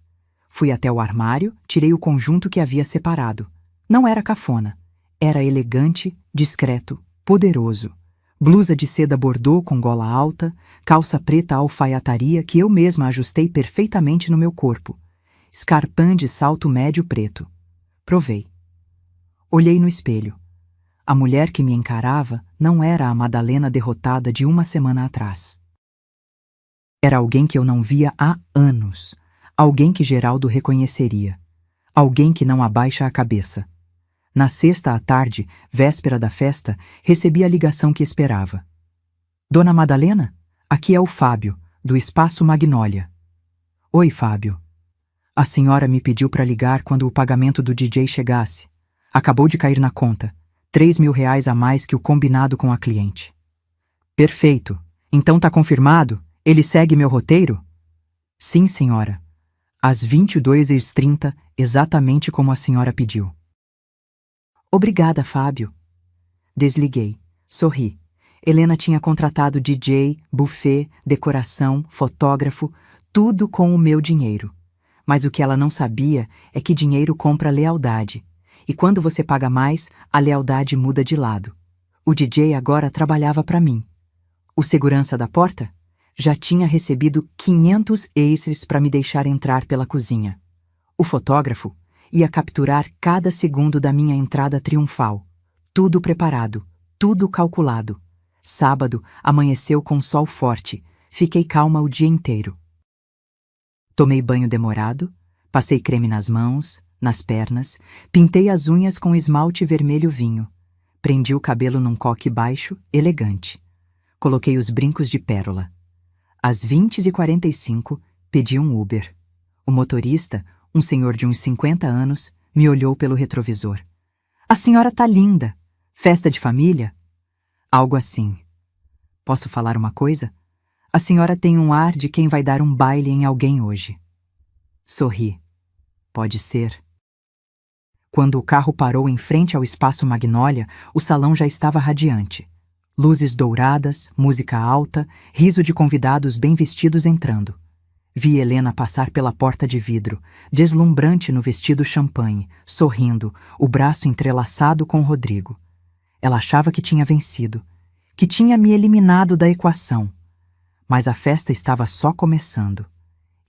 S1: Fui até o armário, tirei o conjunto que havia separado. Não era cafona. Era elegante, discreto, poderoso. Blusa de seda bordô com gola alta, calça preta alfaiataria que eu mesma ajustei perfeitamente no meu corpo, escarpã de salto médio preto. Provei. Olhei no espelho. A mulher que me encarava não era a Madalena derrotada de uma semana atrás. Era alguém que eu não via há anos, alguém que Geraldo reconheceria, alguém que não abaixa a cabeça. Na sexta à tarde, véspera da festa, recebi a ligação que esperava. Dona Madalena, aqui é o Fábio, do Espaço Magnólia. Oi, Fábio. A senhora me pediu para ligar quando o pagamento do DJ chegasse. Acabou de cair na conta. R$ 3.000 a mais que o combinado com a cliente. Perfeito. Então tá confirmado? Ele segue meu roteiro? Sim, senhora. Às 22h30, exatamente como a senhora pediu. Obrigada, Fábio. Desliguei. Sorri. Helena tinha contratado DJ, buffet, decoração, fotógrafo, tudo com o meu dinheiro. Mas o que ela não sabia é que dinheiro compra lealdade. E quando você paga mais, a lealdade muda de lado. O DJ agora trabalhava para mim. O segurança da porta já tinha recebido 500 extras para me deixar entrar pela cozinha. O fotógrafo ia capturar cada segundo da minha entrada triunfal. Tudo preparado, tudo calculado. Sábado amanheceu com sol forte. Fiquei calma o dia inteiro. Tomei banho demorado, passei creme nas mãos, nas pernas, pintei as unhas com esmalte vermelho vinho. Prendi o cabelo num coque baixo, elegante. Coloquei os brincos de pérola. Às 20h45, pedi um Uber. O motorista, um senhor de uns 50 anos, me olhou pelo retrovisor. A senhora tá linda. Festa de família? Algo assim. Posso falar uma coisa? A senhora tem um ar de quem vai dar um baile em alguém hoje. Sorri. Pode ser. Quando o carro parou em frente ao Espaço Magnólia, o salão já estava radiante. Luzes douradas, música alta, riso de convidados bem vestidos entrando. Vi Helena passar pela porta de vidro, deslumbrante no vestido champanhe, sorrindo, o braço entrelaçado com Rodrigo. Ela achava que tinha vencido, que tinha me eliminado da equação. Mas a festa estava só começando.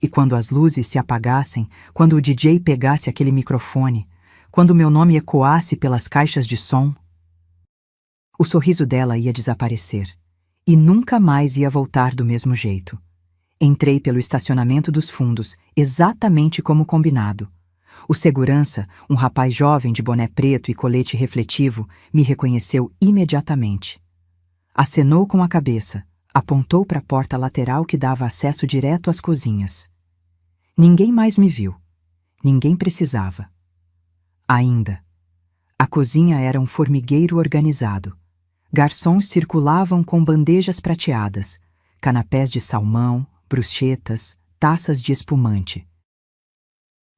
S1: E quando as luzes se apagassem, quando o DJ pegasse aquele microfone, quando meu nome ecoasse pelas caixas de som, o sorriso dela ia desaparecer. E nunca mais ia voltar do mesmo jeito. Entrei pelo estacionamento dos fundos, exatamente como combinado. O segurança, um rapaz jovem de boné preto e colete refletivo, me reconheceu imediatamente. Acenou com a cabeça, apontou para a porta lateral que dava acesso direto às cozinhas. Ninguém mais me viu. Ninguém precisava. Ainda. A cozinha era um formigueiro organizado. Garçons circulavam com bandejas prateadas, canapés de salmão, bruschetas, taças de espumante.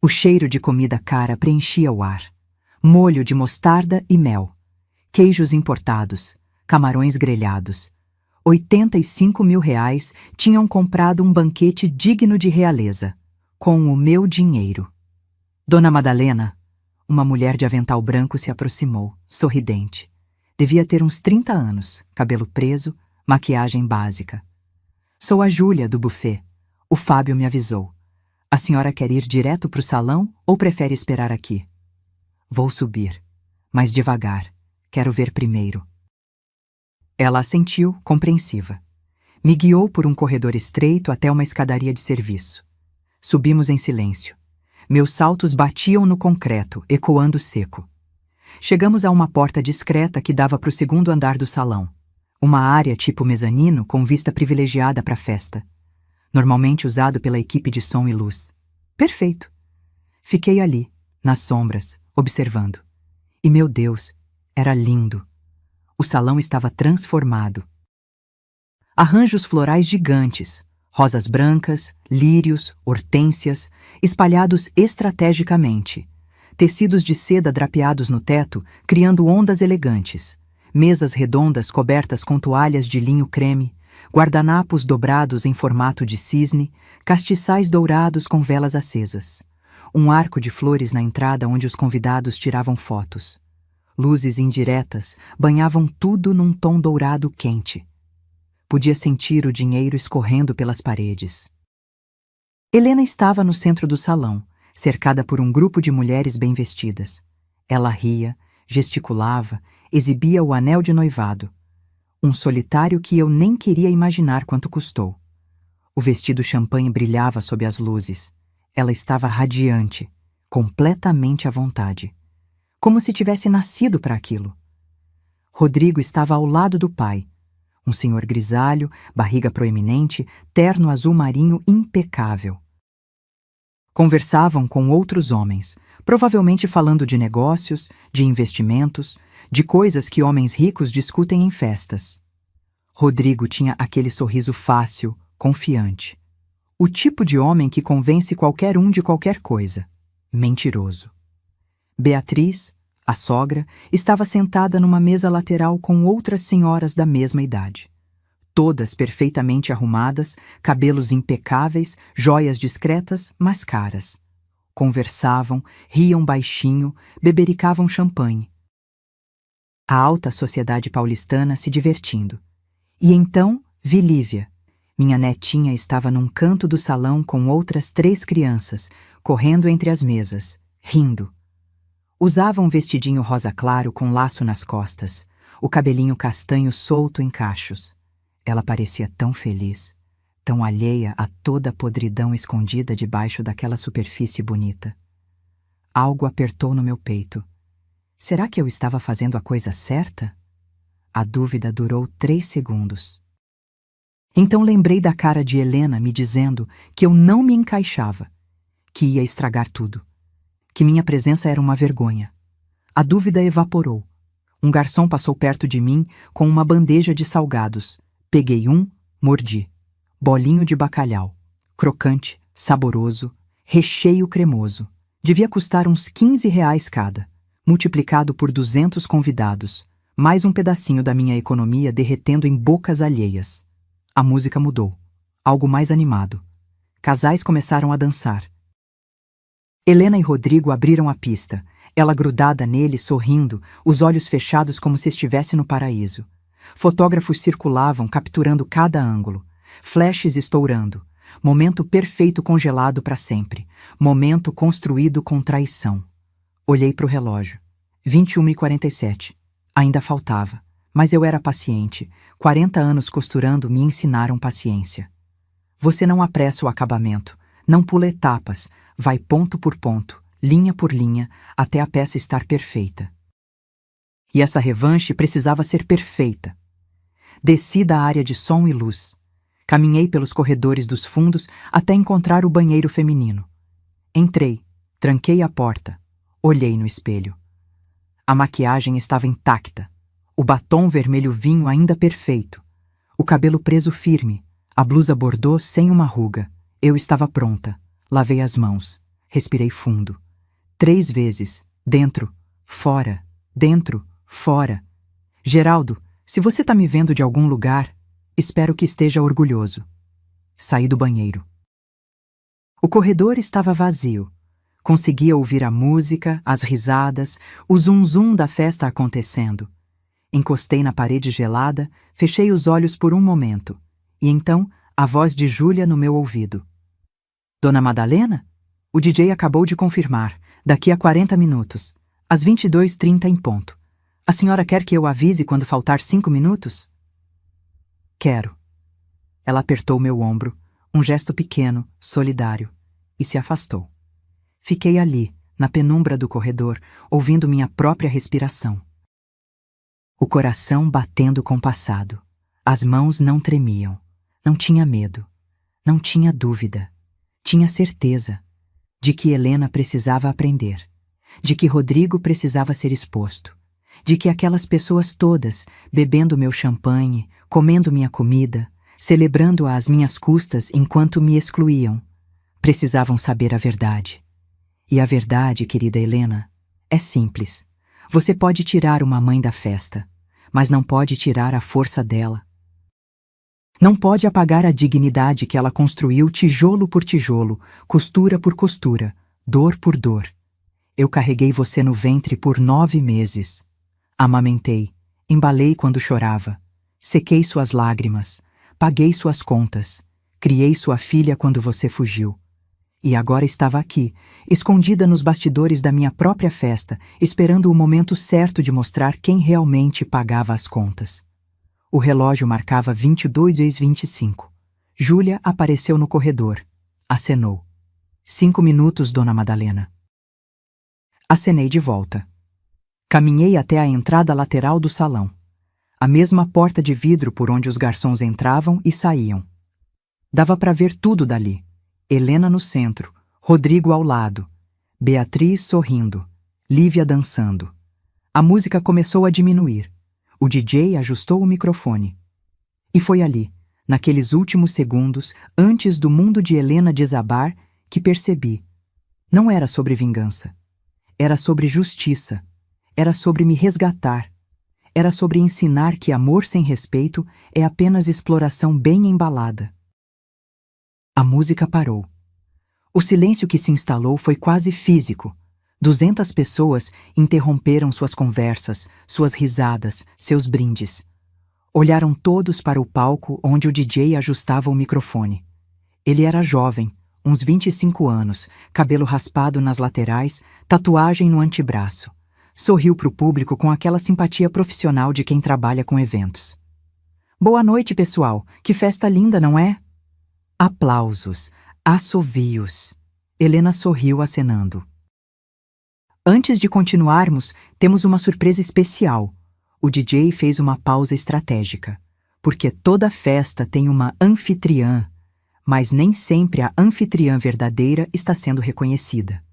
S1: O cheiro de comida cara preenchia o ar. Molho de mostarda e mel. Queijos importados, camarões grelhados. R$ 85.000 tinham comprado um banquete digno de realeza, com o meu dinheiro. Dona Madalena, uma mulher de avental branco, se aproximou, sorridente. Devia ter uns 30 anos, cabelo preso, maquiagem básica. Sou a Júlia, do buffet. O Fábio me avisou. A senhora quer ir direto para o salão ou prefere esperar aqui? Vou subir, mas devagar. Quero ver primeiro. Ela assentiu, compreensiva. Me guiou por um corredor estreito até uma escadaria de serviço. Subimos em silêncio. Meus saltos batiam no concreto, ecoando seco. Chegamos a uma porta discreta que dava para o segundo andar do salão. Uma área tipo mezanino com vista privilegiada para a festa. Normalmente usado pela equipe de som e luz. Perfeito. Fiquei ali, nas sombras, observando. E, meu Deus, era lindo. O salão estava transformado. Arranjos florais gigantes, rosas brancas, lírios, hortênsias, espalhados estrategicamente. Tecidos de seda drapeados no teto, criando ondas elegantes. Mesas redondas cobertas com toalhas de linho creme, guardanapos dobrados em formato de cisne, castiçais dourados com velas acesas. Um arco de flores na entrada onde os convidados tiravam fotos. luzes indiretas, banhavam tudo num tom dourado quente. Podia sentir o dinheiro escorrendo pelas paredes. Helena estava no centro do salão, cercada por um grupo de mulheres bem vestidas. Ela ria, gesticulava, exibia o anel de noivado. Um solitário que eu nem queria imaginar quanto custou. O vestido champanhe brilhava sob as luzes. Ela estava radiante, completamente à vontade. Como se tivesse nascido para aquilo. Rodrigo estava ao lado do pai. Um senhor grisalho, barriga proeminente, terno azul marinho impecável. Conversavam com outros homens, provavelmente falando de negócios, de investimentos, de coisas que homens ricos discutem em festas. Rodrigo tinha aquele sorriso fácil, confiante. O tipo de homem que convence qualquer um de qualquer coisa. Mentiroso. Beatriz, a sogra, estava sentada numa mesa lateral com outras senhoras da mesma idade. Todas perfeitamente arrumadas, cabelos impecáveis, joias discretas, mas caras. Conversavam, riam baixinho, bebericavam champanhe. A alta sociedade paulistana se divertindo. E então vi Lívia. Minha netinha estava num canto do salão com outras 3 crianças, correndo entre as mesas, rindo. Usava um vestidinho rosa claro com laço nas costas, o cabelinho castanho solto em cachos. Ela parecia tão feliz, tão alheia a toda a podridão escondida debaixo daquela superfície bonita. Algo apertou no meu peito. Será que eu estava fazendo a coisa certa? A dúvida durou 3 segundos. Então lembrei da cara de Helena me dizendo que eu não me encaixava, que ia estragar tudo, que minha presença era uma vergonha. A dúvida evaporou. Um garçom passou perto de mim com uma bandeja de salgados. Peguei um, mordi. Bolinho de bacalhau. Crocante, saboroso, recheio cremoso. Devia custar uns R$ 15 cada, multiplicado por 200 convidados. Mais um pedacinho da minha economia derretendo em bocas alheias. A música mudou. Algo mais animado. Casais começaram a dançar. Helena e Rodrigo abriram a pista, ela grudada nele, sorrindo, os olhos fechados como se estivesse no paraíso. Fotógrafos circulavam, capturando cada ângulo. Flashes estourando. Momento perfeito congelado para sempre. Momento construído com traição. Olhei para o relógio. 21h47. Ainda faltava. Mas eu era paciente. 40 anos costurando me ensinaram paciência. Você não apressa o acabamento, não pula etapas, vai ponto por ponto, linha por linha, até a peça estar perfeita. E essa revanche precisava ser perfeita. Desci da área de som e luz. Caminhei pelos corredores dos fundos até encontrar o banheiro feminino. Entrei, tranquei a porta, olhei no espelho. A maquiagem estava intacta. O batom vermelho vinho ainda perfeito. O cabelo preso firme. A blusa bordô sem uma ruga. Eu estava pronta. Lavei as mãos. Respirei fundo. 3 vezes. Dentro, fora, dentro, fora. Geraldo, se você tá me vendo de algum lugar, espero que esteja orgulhoso. Saí do banheiro. O corredor estava vazio. Conseguia ouvir a música, as risadas, o zum-zum da festa acontecendo. Encostei na parede gelada, fechei os olhos por um momento, e então a voz de Júlia no meu ouvido. Dona Madalena? O DJ acabou de confirmar, daqui a 40 minutos, às 22h30 em ponto. A senhora quer que eu avise quando faltar 5 minutos? Quero. Ela apertou meu ombro, um gesto pequeno, solidário, e se afastou. Fiquei ali, na penumbra do corredor, ouvindo minha própria respiração. O coração batendo compassado. As mãos não tremiam. Não tinha medo. Não tinha dúvida. Tinha certeza de que Helena precisava aprender, de que Rodrigo precisava ser exposto, de que aquelas pessoas todas, bebendo meu champanhe, comendo minha comida, celebrando-a às minhas custas enquanto me excluíam, precisavam saber a verdade. E a verdade, querida Helena, é simples. Você pode tirar uma mãe da festa, mas não pode tirar a força dela. Não pode apagar a dignidade que ela construiu tijolo por tijolo, costura por costura, dor por dor. Eu carreguei você no ventre por 9 meses. Amamentei, embalei quando chorava, sequei suas lágrimas, paguei suas contas, criei sua filha quando você fugiu. E agora estava aqui, escondida nos bastidores da minha própria festa, esperando o momento certo de mostrar quem realmente pagava as contas. O relógio marcava 22:25. Júlia apareceu no corredor. Acenou. 5 minutos, Dona Madalena. Acenei de volta. Caminhei até a entrada lateral do salão. A mesma porta de vidro por onde os garçons entravam e saíam. Dava para ver tudo dali. Helena no centro, Rodrigo ao lado, Beatriz sorrindo, Lívia dançando. A música começou a diminuir. O DJ ajustou o microfone. E foi ali, naqueles últimos segundos, antes do mundo de Helena desabar, que percebi. Não era sobre vingança. Era sobre justiça. Era sobre me resgatar. Era sobre ensinar que amor sem respeito é apenas exploração bem embalada. A música parou. O silêncio que se instalou foi quase físico. 200 pessoas interromperam suas conversas, suas risadas, seus brindes. Olharam todos para o palco onde o DJ ajustava o microfone. Ele era jovem, uns 25 anos, cabelo raspado nas laterais, tatuagem no antebraço. Sorriu para o público com aquela simpatia profissional de quem trabalha com eventos. Boa noite, pessoal. Que festa linda, não é? Aplausos, assovios. Helena sorriu acenando. Antes de continuarmos, temos uma surpresa especial. O DJ fez uma pausa estratégica, porque toda festa tem uma anfitriã, mas nem sempre a anfitriã verdadeira está sendo reconhecida.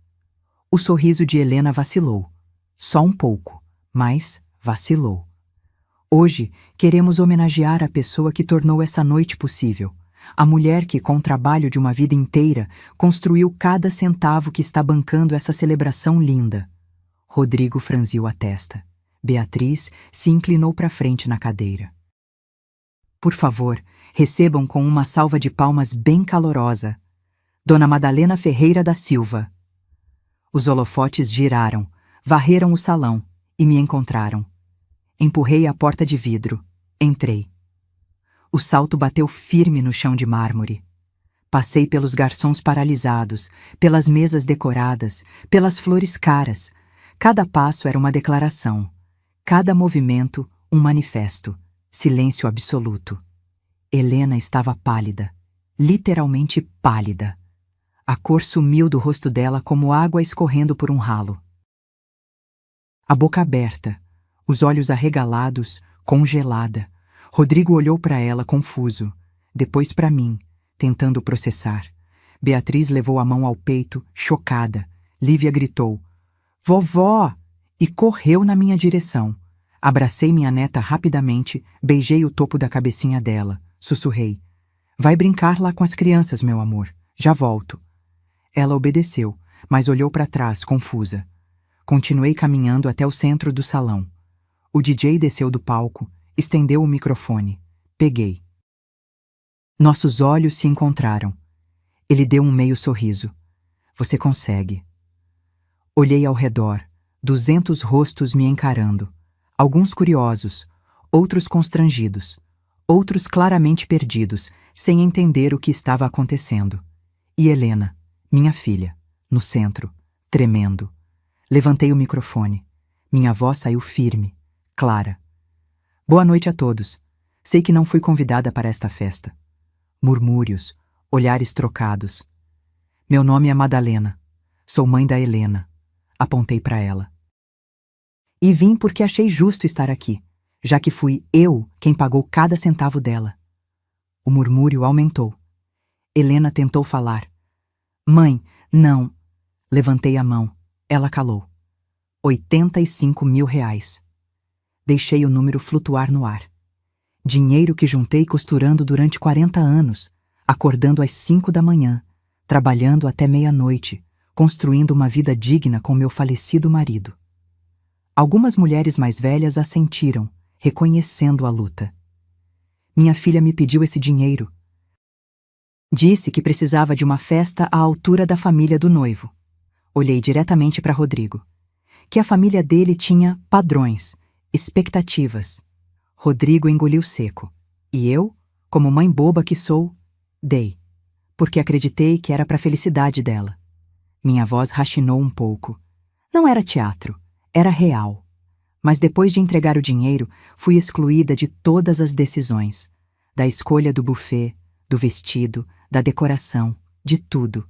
S1: O sorriso de Helena vacilou. Só um pouco, mas vacilou. Hoje, queremos homenagear a pessoa que tornou essa noite possível. A mulher que, com o trabalho de uma vida inteira, construiu cada centavo que está bancando essa celebração linda. Rodrigo franziu a testa. Beatriz se inclinou para frente na cadeira. Por favor, recebam com uma salva de palmas bem calorosa. Dona Madalena Ferreira da Silva. Os holofotes giraram, varreram o salão e me encontraram. Empurrei a porta de vidro. Entrei. O salto bateu firme no chão de mármore. Passei pelos garçons paralisados, pelas mesas decoradas, pelas flores caras. Cada passo era uma declaração. Cada movimento, um manifesto. Silêncio absoluto. Helena estava pálida. Literalmente pálida. A cor sumiu do rosto dela como água escorrendo por um ralo. A boca aberta, os olhos arregalados, congelada. Rodrigo olhou para ela confuso, depois para mim, tentando processar. Beatriz levou a mão ao peito, chocada. Lívia gritou, "Vovó!" e correu na minha direção. Abracei minha neta rapidamente, beijei o topo da cabecinha dela, sussurrei, "Vai brincar lá com as crianças, meu amor. Já volto." Ela obedeceu, mas olhou para trás, confusa. Continuei caminhando até o centro do salão. O DJ desceu do palco, estendeu o microfone. Peguei. Nossos olhos se encontraram. Ele deu um meio sorriso. "Você consegue." Olhei ao redor, 200 rostos me encarando. Alguns curiosos, outros constrangidos, outros claramente perdidos, sem entender o que estava acontecendo. E Helena, minha filha, no centro, tremendo. Levantei o microfone. Minha voz saiu firme, clara. "Boa noite a todos. Sei que não fui convidada para esta festa." Murmúrios, olhares trocados. "Meu nome é Madalena. Sou mãe da Helena." Apontei para ela. "E vim porque achei justo estar aqui, já que fui eu quem pagou cada centavo dela." O murmúrio aumentou. Helena tentou falar. "Mãe, não." Levantei a mão. Ela calou. R$85 mil. Deixei o número flutuar no ar. Dinheiro que juntei costurando durante 40 anos, acordando às 5 da manhã, trabalhando até meia-noite, construindo uma vida digna com meu falecido marido. Algumas mulheres mais velhas assentiram, reconhecendo a luta. Minha filha me pediu esse dinheiro. Disse que precisava de uma festa à altura da família do noivo. Olhei diretamente para Rodrigo. Que a família dele tinha padrões. Expectativas. Rodrigo engoliu seco. E eu, como mãe boba que sou, dei. Porque acreditei que era para a felicidade dela. Minha voz rachinou um pouco. Não era teatro, era real. Mas depois de entregar o dinheiro, fui excluída de todas as decisões. Da escolha do buffet, do vestido, da decoração, de tudo.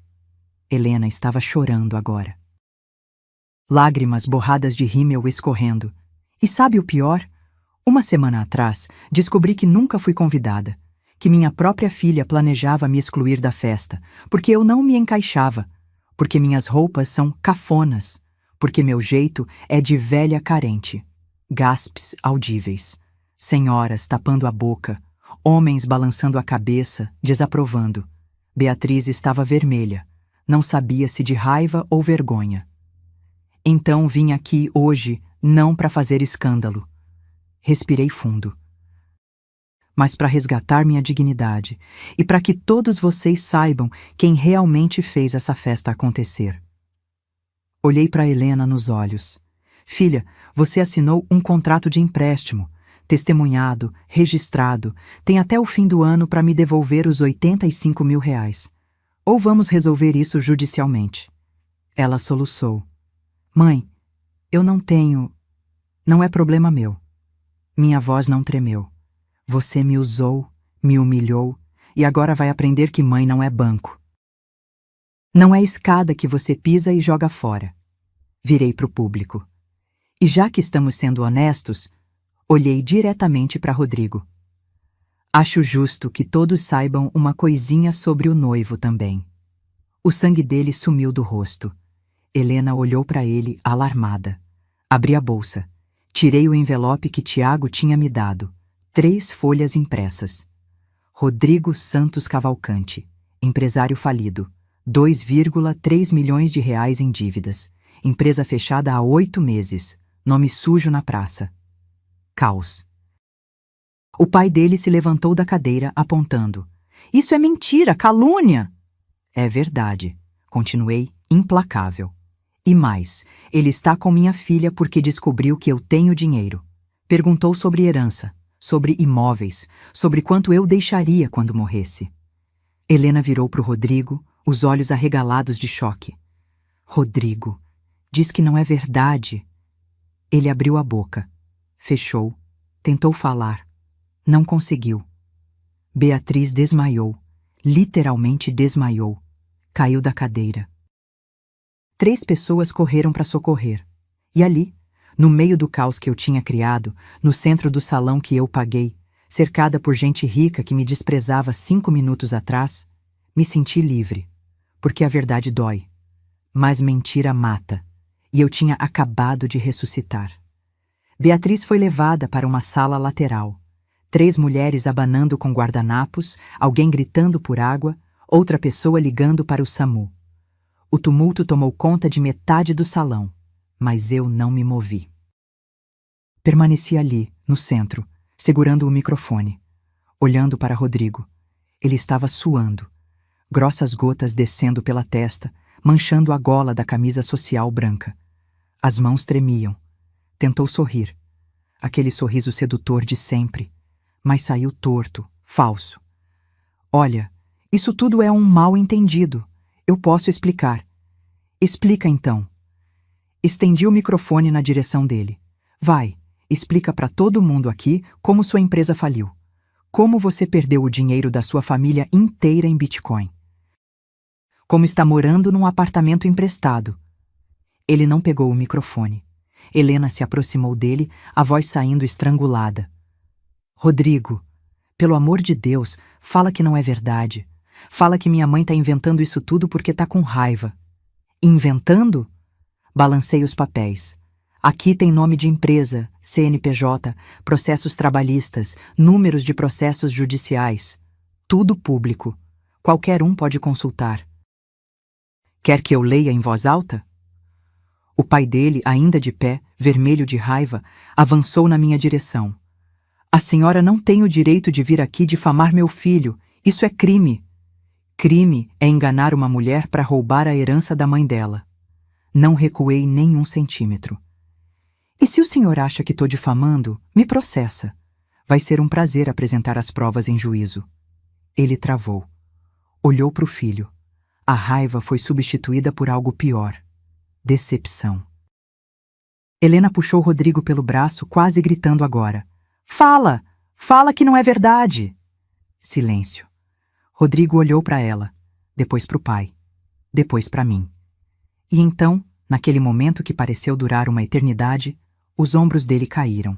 S1: Helena estava chorando agora. Lágrimas borradas de rímel escorrendo. E sabe o pior? Uma semana atrás, descobri que nunca fui convidada, que minha própria filha planejava me excluir da festa, porque eu não me encaixava, porque minhas roupas são cafonas, porque meu jeito é de velha carente. Gaspes audíveis, senhoras tapando a boca, homens balançando a cabeça, desaprovando. Beatriz estava vermelha, não sabia se de raiva ou vergonha. Então vim aqui hoje não para fazer escândalo. Respirei fundo. Mas para resgatar minha dignidade e para que todos vocês saibam quem realmente fez essa festa acontecer. Olhei para Helena nos olhos. Filha, você assinou um contrato de empréstimo, testemunhado, registrado, tem até o fim do ano para me devolver os R$ 85 mil. Ou vamos resolver isso judicialmente. Ela soluçou. Mãe, eu não tenho... Não é problema meu. Minha voz não tremeu. Você me usou, me humilhou, e agora vai aprender que mãe não é banco. Não é escada que você pisa e joga fora. Virei para o público. E já que estamos sendo honestos, olhei diretamente para Rodrigo. Acho justo que todos saibam uma coisinha sobre o noivo também. O sangue dele sumiu do rosto. Helena olhou para ele, alarmada. Abri a bolsa. Tirei o envelope que Tiago tinha me dado. 3 folhas impressas. Rodrigo Santos Cavalcante, empresário falido. 2,3 milhões de reais em dívidas. Empresa fechada há 8 meses. Nome sujo na praça. Caos. O pai dele se levantou da cadeira, apontando. Isso é mentira, calúnia! É verdade, continuei, implacável. E mais, ele está com minha filha porque descobriu que eu tenho dinheiro. Perguntou sobre herança, sobre imóveis, sobre quanto eu deixaria quando morresse. Helena virou para o Rodrigo, os olhos arregalados de choque. Rodrigo, diz que não é verdade. Ele abriu a boca, fechou, tentou falar. Não conseguiu. Beatriz desmaiou, literalmente desmaiou. Caiu da cadeira. 3 pessoas correram para socorrer. E ali, no meio do caos que eu tinha criado, no centro do salão que eu paguei, cercada por gente rica que me desprezava 5 minutos atrás, me senti livre, porque a verdade dói. Mas mentira mata, e eu tinha acabado de ressuscitar. Beatriz foi levada para uma sala lateral. 3 mulheres abanando com guardanapos, alguém gritando por água, outra pessoa ligando para o SAMU. O tumulto tomou conta de metade do salão, mas eu não me movi. Permaneci ali, no centro, segurando o microfone, olhando para Rodrigo. Ele estava suando, grossas gotas descendo pela testa, manchando a gola da camisa social branca. As mãos tremiam. Tentou sorrir. Aquele sorriso sedutor de sempre, mas saiu torto, falso. Olha, isso tudo é um mal-entendido. Eu posso explicar. Explica então. Estendi o microfone na direção dele. Vai, explica para todo mundo aqui como sua empresa faliu. Como você perdeu o dinheiro da sua família inteira em Bitcoin. Como está morando num apartamento emprestado. Ele não pegou o microfone. Helena se aproximou dele, a voz saindo estrangulada. Rodrigo, pelo amor de Deus, fala que não é verdade. Fala que minha mãe tá inventando isso tudo porque tá com raiva. Inventando? Balancei os papéis. Aqui tem nome de empresa, CNPJ, processos trabalhistas, números de processos judiciais. Tudo público. Qualquer um pode consultar. Quer que eu leia em voz alta? O pai dele, ainda de pé, vermelho de raiva, avançou na minha direção. A senhora não tem o direito de vir aqui difamar meu filho. Isso é crime. Crime é enganar uma mulher para roubar a herança da mãe dela. Não recuei nem 1 centímetro. E se o senhor acha que tô difamando, me processa. Vai ser um prazer apresentar as provas em juízo. Ele travou. Olhou para o filho. A raiva foi substituída por algo pior. Decepção. Helena puxou Rodrigo pelo braço, quase gritando agora. Fala! Fala que não é verdade! Silêncio. Rodrigo olhou para ela, depois para o pai, depois para mim. E então, naquele momento que pareceu durar uma eternidade, os ombros dele caíram.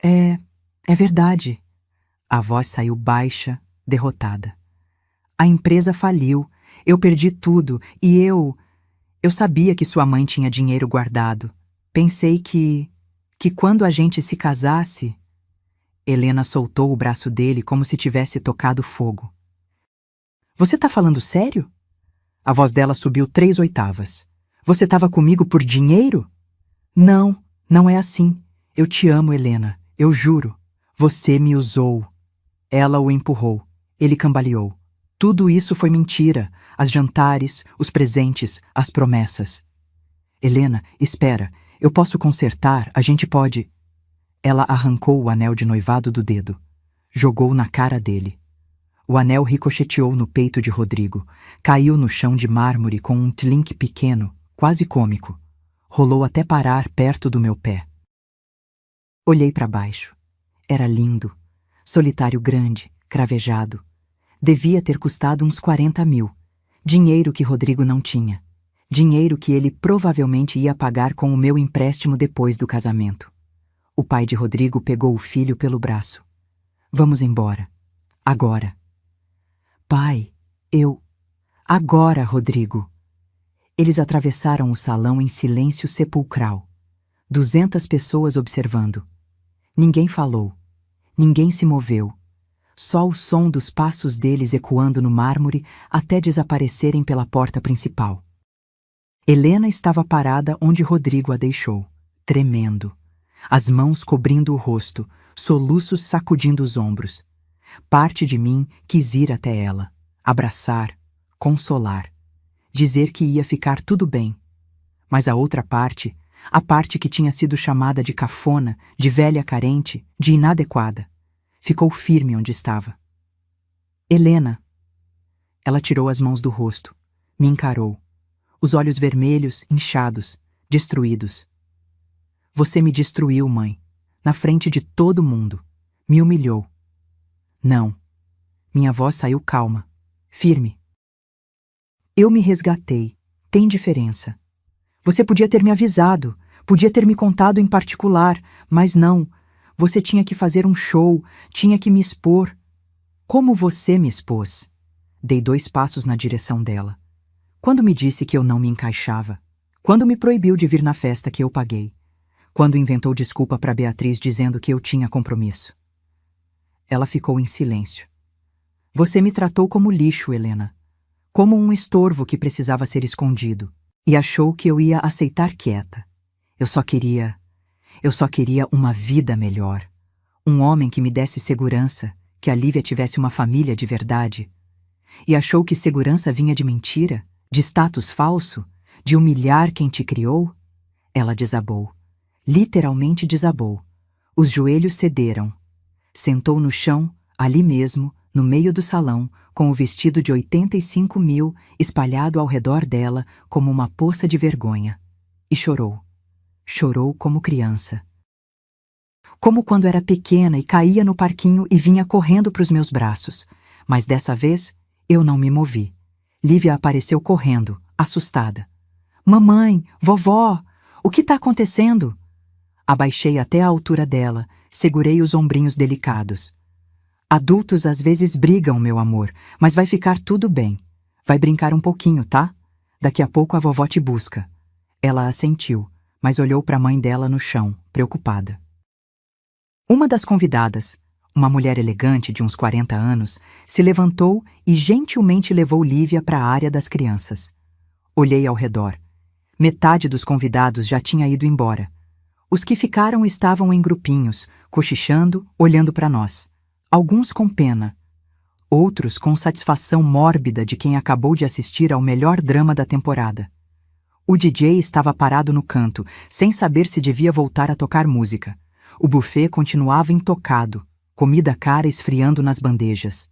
S1: É verdade. A voz saiu baixa, derrotada. A empresa faliu, eu perdi tudo e eu sabia que sua mãe tinha dinheiro guardado. Pensei que quando a gente se casasse... Helena soltou o braço dele como se tivesse tocado fogo. Você tá falando sério? A voz dela subiu 3 oitavas. Você estava comigo por dinheiro? Não, não é assim. Eu te amo, Helena, eu juro. Você me usou. Ela o empurrou. Ele cambaleou. Tudo isso foi mentira. As jantares, os presentes, as promessas. Helena, espera. Eu posso consertar, a gente pode... Ela arrancou o anel de noivado do dedo. Jogou na cara dele. O anel ricocheteou no peito de Rodrigo. Caiu no chão de mármore com um tlink pequeno, quase cômico. Rolou até parar perto do meu pé. Olhei para baixo. Era lindo. Solitário grande, cravejado. Devia ter custado uns 40 mil. Dinheiro que Rodrigo não tinha. Dinheiro que ele provavelmente ia pagar com o meu empréstimo depois do casamento. O pai de Rodrigo pegou o filho pelo braço. Vamos embora. Agora. Pai, Agora, Rodrigo. Eles atravessaram o salão em silêncio sepulcral. 200 pessoas observando. Ninguém falou. Ninguém se moveu. Só o som dos passos deles ecoando no mármore até desaparecerem pela porta principal. Helena estava parada onde Rodrigo a deixou, tremendo. As mãos cobrindo o rosto, soluços sacudindo os ombros. Parte de mim quis ir até ela, abraçar, consolar, dizer que ia ficar tudo bem. Mas a outra parte, a parte que tinha sido chamada de cafona, de velha carente, de inadequada, ficou firme onde estava. Helena! Ela tirou as mãos do rosto, me encarou, os olhos vermelhos, inchados, destruídos. Você me destruiu, mãe, na frente de todo mundo. Me humilhou. Não. Minha voz saiu calma, firme. Eu me resgatei. Tem diferença. Você podia ter me avisado, podia ter me contado em particular, mas não. Você tinha que fazer um show, tinha que me expor. Como você me expôs? Dei 2 passos na direção dela. Quando me disse que eu não me encaixava? Quando me proibiu de vir na festa que eu paguei? Quando inventou desculpa para Beatriz dizendo que eu tinha compromisso? Ela ficou em silêncio. Você me tratou como lixo, Helena. Como um estorvo que precisava ser escondido. E achou que eu ia aceitar quieta. Eu só queria uma vida melhor. Um homem que me desse segurança, que a Lívia tivesse uma família de verdade. E achou que segurança vinha de mentira, de status falso, de humilhar quem te criou? Ela desabou. Literalmente desabou. Os joelhos cederam. Sentou no chão, ali mesmo, no meio do salão, com o vestido de 85 mil espalhado ao redor dela como uma poça de vergonha. E chorou. Chorou como criança. Como quando era pequena e caía no parquinho e vinha correndo para os meus braços. Mas dessa vez, eu não me movi. Lívia apareceu correndo, assustada. Mamãe, vovó, o que está acontecendo? Abaixei até a altura dela, segurei os ombrinhos delicados. Adultos às vezes brigam, meu amor, mas vai ficar tudo bem. Vai brincar um pouquinho, tá? Daqui a pouco a vovó te busca. Ela assentiu, mas olhou para a mãe dela no chão, preocupada. Uma das convidadas, uma mulher elegante de uns 40 anos, se levantou e gentilmente levou Lívia para a área das crianças. Olhei ao redor. Metade dos convidados já tinha ido embora. Os que ficaram estavam em grupinhos, cochichando, olhando para nós. Alguns com pena. Outros com satisfação mórbida de quem acabou de assistir ao melhor drama da temporada. O DJ estava parado no canto, sem saber se devia voltar a tocar música. O buffet continuava intocado, comida cara esfriando nas bandejas.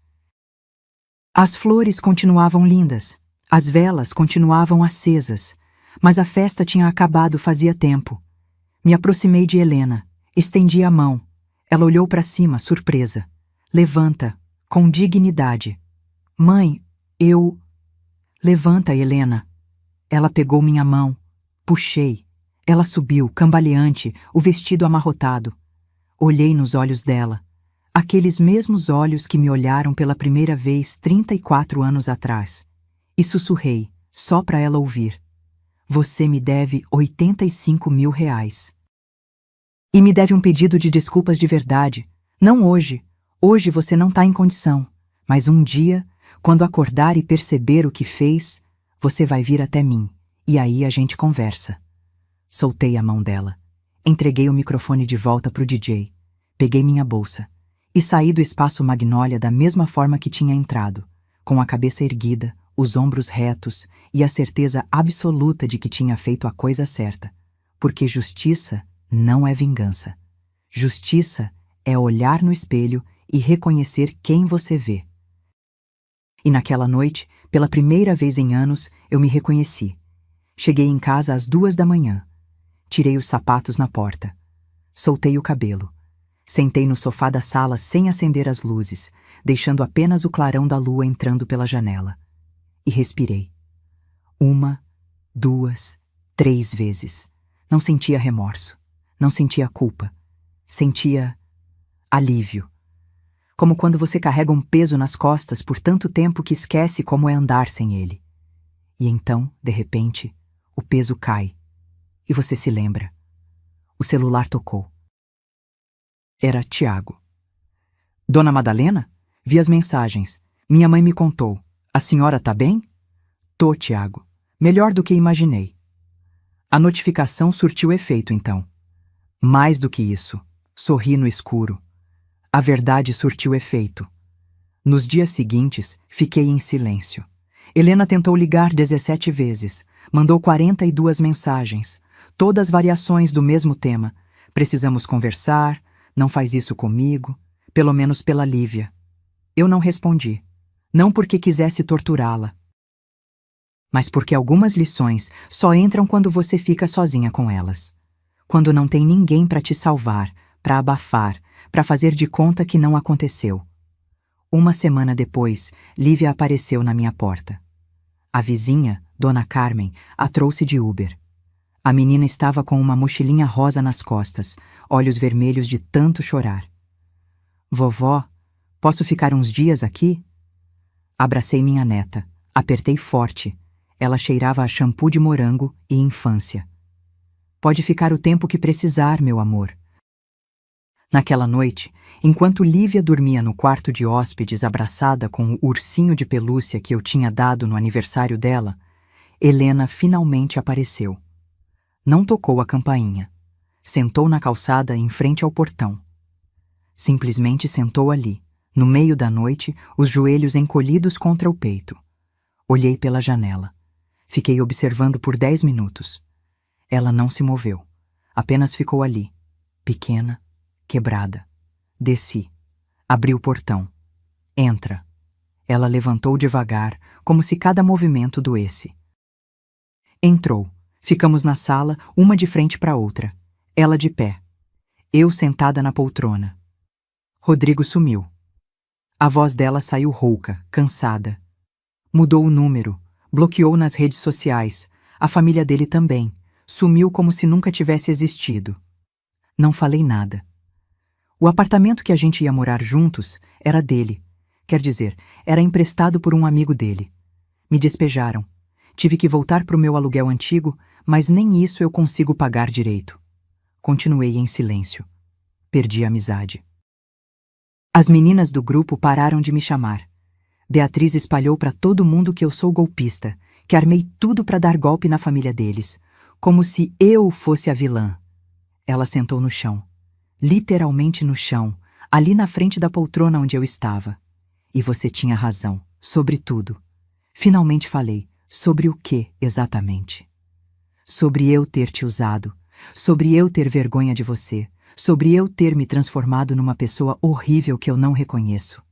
S1: As flores continuavam lindas, as velas continuavam acesas, mas a festa tinha acabado fazia tempo. Me aproximei de Helena, estendi a mão. Ela olhou para cima, surpresa. Levanta, com dignidade. Mãe, eu... Levanta, Helena. Ela pegou minha mão. Puxei. Ela subiu, cambaleante, o vestido amarrotado. Olhei nos olhos dela. Aqueles mesmos olhos que me olharam pela primeira vez 34 anos atrás. E sussurrei, só para ela ouvir. Você me deve R$85 mil. E me deve um pedido de desculpas de verdade. Não hoje. Hoje você não está em condição. Mas um dia, quando acordar e perceber o que fez, você vai vir até mim. E aí a gente conversa. Soltei a mão dela. Entreguei o microfone de volta pro DJ. Peguei minha bolsa. E saí do espaço Magnólia da mesma forma que tinha entrado, com a cabeça erguida, os ombros retos e a certeza absoluta de que tinha feito a coisa certa. Porque justiça não é vingança. Justiça é olhar no espelho e reconhecer quem você vê. E naquela noite, pela primeira vez em anos, eu me reconheci. Cheguei em casa às 2 da manhã. Tirei os sapatos na porta. Soltei o cabelo. Sentei no sofá da sala sem acender as luzes, deixando apenas o clarão da lua entrando pela janela. E respirei. 1, 2, 3 vezes. Não sentia remorso. Não sentia culpa. Sentia alívio. Como quando você carrega um peso nas costas por tanto tempo que esquece como é andar sem ele. E então, de repente, o peso cai. E você se lembra. O celular tocou. Era Tiago. Dona Madalena? Vi as mensagens. Minha mãe me contou. A senhora tá bem? Tô, Tiago. Melhor do que imaginei. A notificação surtiu efeito, então. Mais do que isso. Sorri no escuro. A verdade surtiu efeito. Nos dias seguintes, fiquei em silêncio. Helena tentou ligar 17 vezes. Mandou 42 mensagens. Todas variações do mesmo tema. Precisamos conversar. Não faz isso comigo, pelo menos pela Lívia. Eu não respondi. Não porque quisesse torturá-la, mas porque algumas lições só entram quando você fica sozinha com elas. Quando não tem ninguém para te salvar, para abafar, para fazer de conta que não aconteceu. Uma semana depois, Lívia apareceu na minha porta. A vizinha, Dona Carmen, a trouxe de Uber. A menina estava com uma mochilinha rosa nas costas, olhos vermelhos de tanto chorar. Vovó, posso ficar uns dias aqui? Abracei minha neta, apertei forte. Ela cheirava a shampoo de morango e infância. Pode ficar o tempo que precisar, meu amor. Naquela noite, enquanto Lívia dormia no quarto de hóspedes abraçada com o ursinho de pelúcia que eu tinha dado no aniversário dela, Helena finalmente apareceu. Não tocou a campainha. Sentou na calçada em frente ao portão. Simplesmente sentou ali, no meio da noite, os joelhos encolhidos contra o peito. Olhei pela janela. Fiquei observando por 10 minutos. Ela não se moveu. Apenas ficou ali, pequena, quebrada. Desci. Abri o portão. Entra. Ela levantou devagar, como se cada movimento doesse. Entrou. Ficamos na sala, uma de frente para outra. Ela de pé. Eu sentada na poltrona. Rodrigo sumiu. A voz dela saiu rouca, cansada. Mudou o número, bloqueou nas redes sociais. A família dele também. Sumiu como se nunca tivesse existido. Não falei nada. O apartamento que a gente ia morar juntos era dele. Quer dizer, era emprestado por um amigo dele. Me despejaram. Tive que voltar para o meu aluguel antigo, mas nem isso eu consigo pagar direito. Continuei em silêncio. Perdi a amizade. As meninas do grupo pararam de me chamar. Beatriz espalhou para todo mundo que eu sou golpista, que armei tudo para dar golpe na família deles, como se eu fosse a vilã. Ela sentou no chão, literalmente no chão, ali na frente da poltrona onde eu estava. E você tinha razão, sobre tudo. Finalmente falei. Sobre o que, exatamente? sobre eu ter te usado, sobre eu ter vergonha de você, sobre eu ter me transformado numa pessoa horrível que eu não reconheço.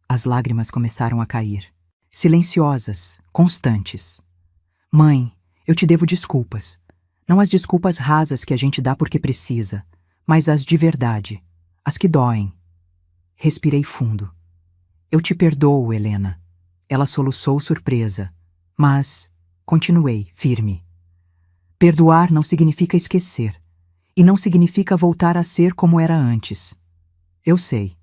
S1: As lágrimas começaram a cair, silenciosas, constantes. Mãe, eu te devo desculpas. Não as desculpas rasas que a gente dá porque precisa, mas as de verdade, as que doem. Respirei fundo. Eu te perdoo, Helena. Ela soluçou surpresa, mas continuei firme. Perdoar não significa esquecer, e não significa voltar a ser como era antes. Eu sei.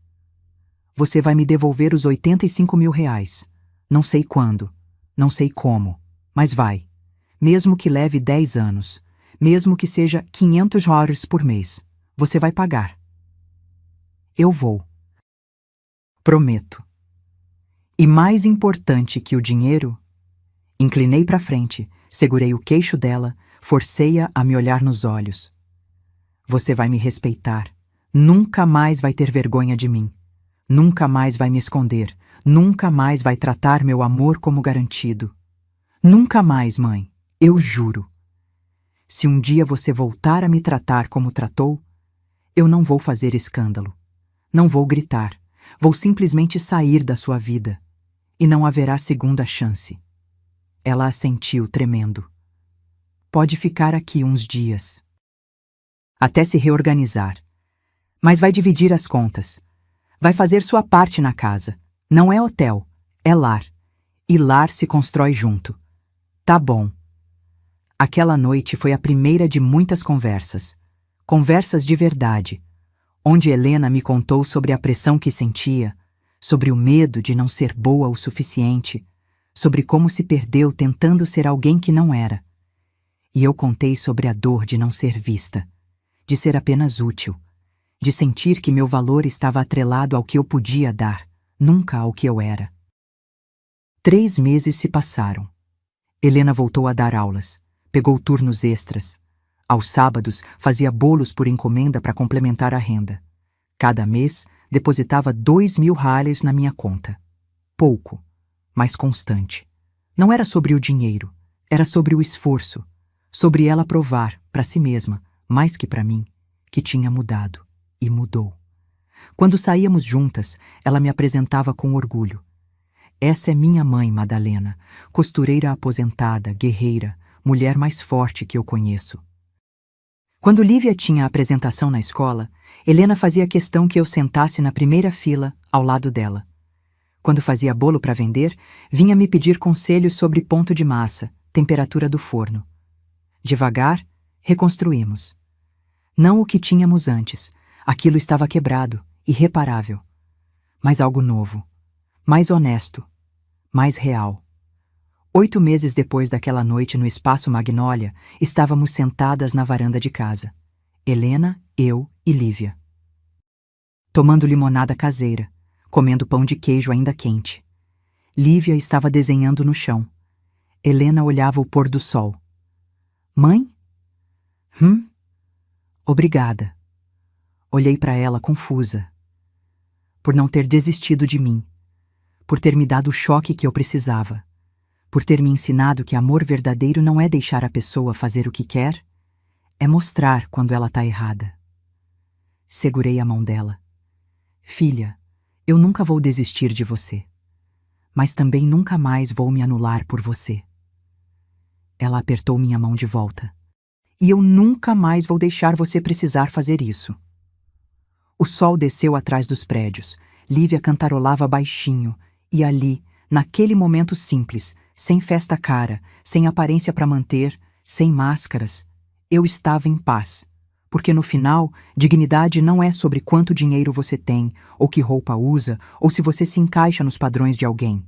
S1: Você vai me devolver os 85 mil reais. Não sei quando, não sei como, mas vai. Mesmo que leve 10 anos, mesmo que seja 500 horas por mês, você vai pagar. Eu vou. Prometo. E mais importante que o dinheiro, inclinei para frente, segurei o queixo dela, forcei-a a me olhar nos olhos. Você vai me respeitar. Nunca mais vai ter vergonha de mim. Nunca mais vai me esconder. Nunca mais vai tratar meu amor como garantido. Nunca mais, mãe. Eu juro. Se um dia você voltar a me tratar como tratou, eu não vou fazer escândalo. Não vou gritar. Vou simplesmente sair da sua vida. E não haverá segunda chance. Ela assentiu, tremendo. Pode ficar aqui uns dias. Até se reorganizar. Mas vai dividir as contas. Vai fazer sua parte na casa. Não é hotel, é lar. E lar se constrói junto. Tá bom. Aquela noite foi a primeira de muitas conversas. Conversas de verdade. Onde Helena me contou sobre a pressão que sentia, sobre o medo de não ser boa o suficiente, sobre como se perdeu tentando ser alguém que não era. E eu contei sobre a dor de não ser vista, de ser apenas útil, de sentir que meu valor estava atrelado ao que eu podia dar, nunca ao que eu era. 3 meses se passaram. Helena voltou a dar aulas, pegou turnos extras. Aos sábados, fazia bolos por encomenda para complementar a renda. Cada mês, depositava 2.000 reais na minha conta. Pouco, mas constante. Não era sobre o dinheiro, era sobre o esforço, sobre ela provar, para si mesma, mais que para mim, que tinha mudado, e mudou. Quando saíamos juntas, ela me apresentava com orgulho. Essa é minha mãe, Madalena, costureira aposentada, guerreira, mulher mais forte que eu conheço. Quando Lívia tinha a apresentação na escola, Helena fazia questão que eu sentasse na primeira fila, ao lado dela. Quando fazia bolo para vender, vinha me pedir conselhos sobre ponto de massa, temperatura do forno. Devagar, reconstruímos. Não o que tínhamos antes, aquilo estava quebrado, irreparável. Mas algo novo, mais honesto, mais real. 8 meses depois daquela noite no Espaço Magnólia, estávamos sentadas na varanda de casa. Helena, eu e Lívia. Tomando limonada caseira, comendo pão de queijo ainda quente. Lívia estava desenhando no chão. Helena olhava o pôr do sol. Mãe? Obrigada. Olhei para ela confusa. Por não ter desistido de mim. Por ter me dado o choque que eu precisava. Por ter me ensinado que amor verdadeiro não é deixar a pessoa fazer o que quer, é mostrar quando ela está errada. Segurei a mão dela. Filha, eu nunca vou desistir de você, mas também nunca mais vou me anular por você. Ela apertou minha mão de volta. E eu nunca mais vou deixar você precisar fazer isso. O sol desceu atrás dos prédios. Lívia cantarolava baixinho, e ali, naquele momento simples, sem festa cara, sem aparência para manter, sem máscaras, eu estava em paz. Porque no final, dignidade não é sobre quanto dinheiro você tem, ou que roupa usa, ou se você se encaixa nos padrões de alguém.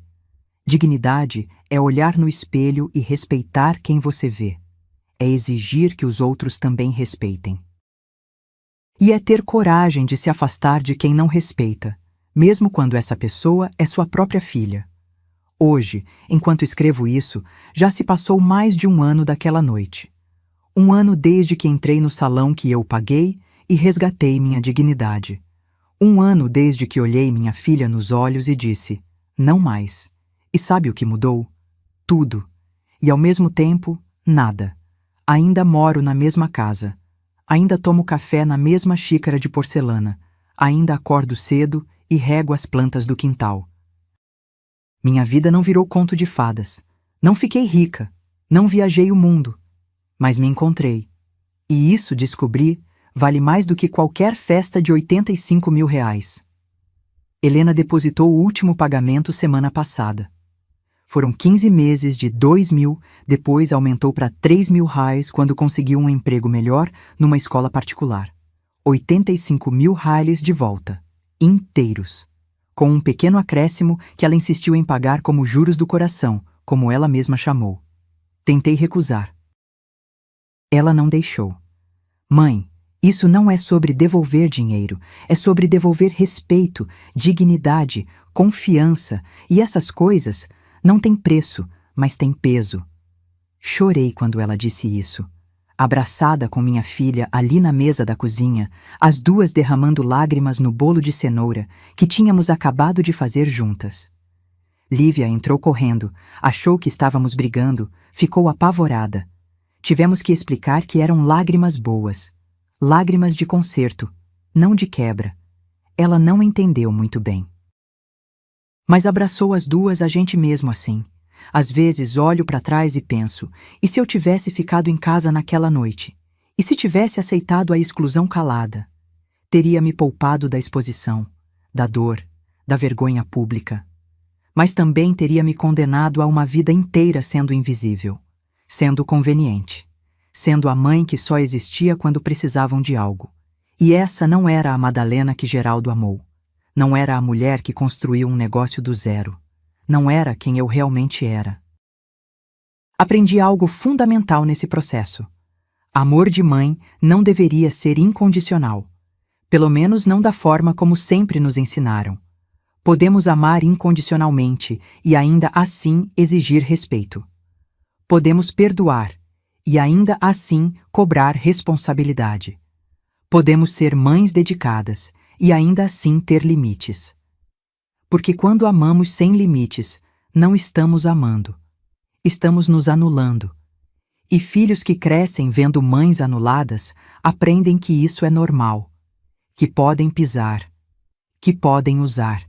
S1: Dignidade é olhar no espelho e respeitar quem você vê. É exigir que os outros também respeitem. E é ter coragem de se afastar de quem não respeita, mesmo quando essa pessoa é sua própria filha. Hoje, enquanto escrevo isso, já se passou mais de 1 ano daquela noite. 1 ano desde que entrei no salão que eu paguei e resgatei minha dignidade. 1 ano desde que olhei minha filha nos olhos e disse, não mais. E sabe o que mudou? Tudo. E ao mesmo tempo, nada. Ainda moro na mesma casa. Ainda tomo café na mesma xícara de porcelana. Ainda acordo cedo e rego as plantas do quintal. Minha vida não virou conto de fadas. Não fiquei rica. Não viajei o mundo. Mas me encontrei. E isso, descobri, vale mais do que qualquer festa de R$ 85.000. Helena depositou o último pagamento semana passada. Foram 15 meses de 2.000, depois aumentou para R$ 3.000 quando conseguiu um emprego melhor numa escola particular. R$ 85.000 de volta, inteiros, com um pequeno acréscimo que ela insistiu em pagar como juros do coração, como ela mesma chamou. Tentei recusar. Ela não deixou. Mãe, isso não é sobre devolver dinheiro, é sobre devolver respeito, dignidade, confiança, e essas coisas não têm preço, mas têm peso. Chorei quando ela disse isso. Abraçada com minha filha ali na mesa da cozinha, as duas derramando lágrimas no bolo de cenoura que tínhamos acabado de fazer juntas. Lívia entrou correndo, achou que estávamos brigando, ficou apavorada. Tivemos que explicar que eram lágrimas boas. Lágrimas de conserto, não de quebra. Ela não entendeu muito bem. Mas abraçou as duas a gente mesmo assim. Às vezes olho para trás e penso, e se eu tivesse ficado em casa naquela noite? E se tivesse aceitado a exclusão calada? Teria me poupado da exposição, da dor, da vergonha pública. Mas também teria me condenado a uma vida inteira sendo invisível, sendo conveniente, sendo a mãe que só existia quando precisavam de algo. E essa não era a Madalena que Geraldo amou. Não era a mulher que construiu um negócio do zero. Não era quem eu realmente era. Aprendi algo fundamental nesse processo. Amor de mãe não deveria ser incondicional. Pelo menos não da forma como sempre nos ensinaram. Podemos amar incondicionalmente e ainda assim exigir respeito. Podemos perdoar e ainda assim cobrar responsabilidade. Podemos ser mães dedicadas e ainda assim ter limites. Porque quando amamos sem limites, não estamos amando. Estamos nos anulando. E filhos que crescem vendo mães anuladas aprendem que isso é normal, que podem pisar, que podem usar,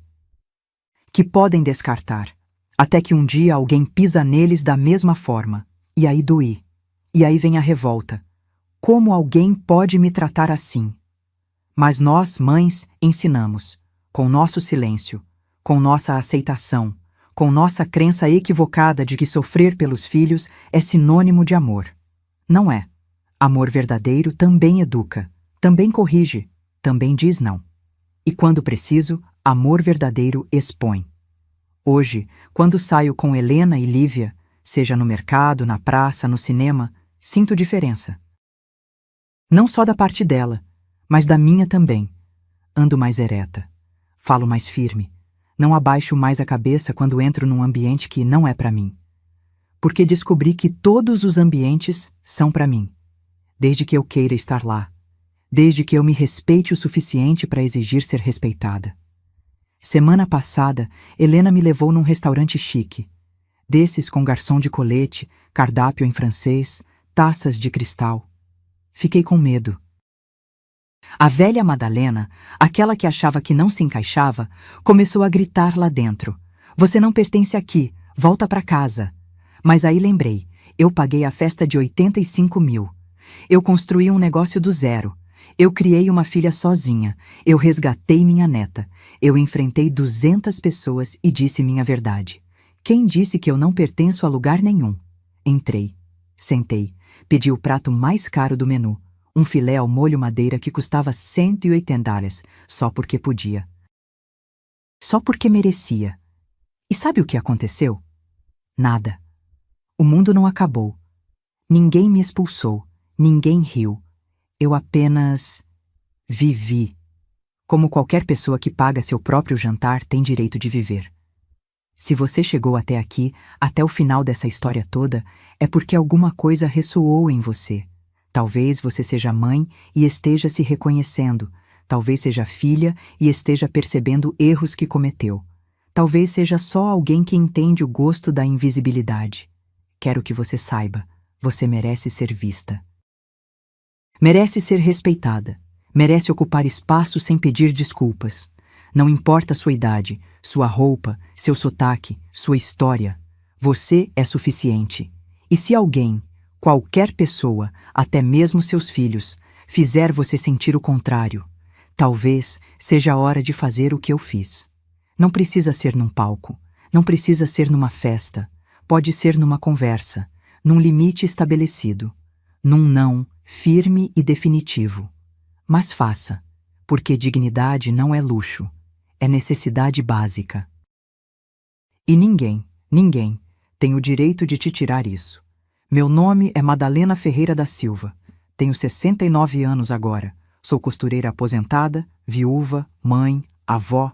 S1: que podem descartar, até que um dia alguém pisa neles da mesma forma, e aí doí. E aí vem a revolta. Como alguém pode me tratar assim? Mas nós, mães, ensinamos, com nosso silêncio, com nossa aceitação, com nossa crença equivocada de que sofrer pelos filhos é sinônimo de amor. Não é. Amor verdadeiro também educa, também corrige, também diz não. E quando preciso, amor verdadeiro expõe. Hoje, quando saio com Helena e Lívia, seja no mercado, na praça, no cinema, sinto diferença. Não só da parte dela, mas da minha também. Ando mais ereta, falo mais firme, não abaixo mais a cabeça quando entro num ambiente que não é para mim. Porque descobri que todos os ambientes são para mim, desde que eu queira estar lá, desde que eu me respeite o suficiente para exigir ser respeitada. Semana passada, Helena me levou num restaurante chique, desses com garçom de colete, cardápio em francês, taças de cristal. Fiquei com medo. A velha Madalena, aquela que achava que não se encaixava, começou a gritar lá dentro. Você não pertence aqui, volta para casa. Mas aí lembrei, eu paguei a festa de 85.000. Eu construí um negócio do zero. Eu criei uma filha sozinha. Eu resgatei minha neta. Eu enfrentei 200 pessoas e disse minha verdade. Quem disse que eu não pertenço a lugar nenhum? Entrei, sentei, pedi o prato mais caro do menu. Um filé ao molho madeira que custava $180, só porque podia. Só porque merecia. E sabe o que aconteceu? Nada. O mundo não acabou. Ninguém me expulsou. Ninguém riu. Eu apenas vivi. Como qualquer pessoa que paga seu próprio jantar tem direito de viver. Se você chegou até aqui, até o final dessa história toda, é porque alguma coisa ressoou em você. Talvez você seja mãe e esteja se reconhecendo. Talvez seja filha e esteja percebendo erros que cometeu. Talvez seja só alguém que entende o gosto da invisibilidade. Quero que você saiba, Você merece ser vista. Merece ser respeitada. Merece ocupar espaço sem pedir desculpas. Não importa sua idade, sua roupa, seu sotaque, sua história. Você é suficiente. E se alguém, qualquer pessoa, até mesmo seus filhos, fizer você sentir o contrário, talvez seja a hora de fazer o que eu fiz. Não precisa ser num palco, não precisa ser numa festa, pode ser numa conversa, num limite estabelecido, num não firme e definitivo. Mas faça, porque dignidade não é luxo, é necessidade básica. E ninguém, tem o direito de te tirar isso. Meu nome é Madalena Ferreira da Silva. Tenho 69 anos agora. Sou costureira aposentada, viúva, mãe, avó.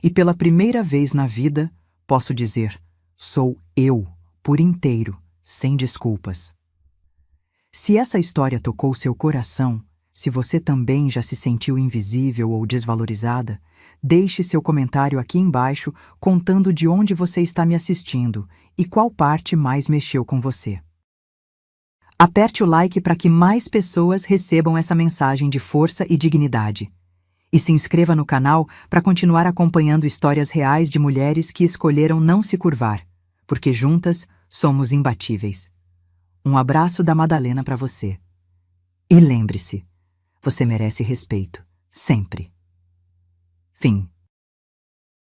S1: E pela primeira vez na vida, posso dizer, sou eu, por inteiro, sem desculpas. Se essa história tocou seu coração, se você também já se sentiu invisível ou desvalorizada, deixe seu comentário aqui embaixo contando de onde você está me assistindo e qual parte mais mexeu com você. Aperte o like para que mais pessoas recebam essa mensagem de força e dignidade. E se inscreva no canal para continuar acompanhando histórias reais de mulheres que escolheram não se curvar, porque juntas somos imbatíveis. Um abraço da Madalena para você. E lembre-se, você merece respeito, sempre. Fim.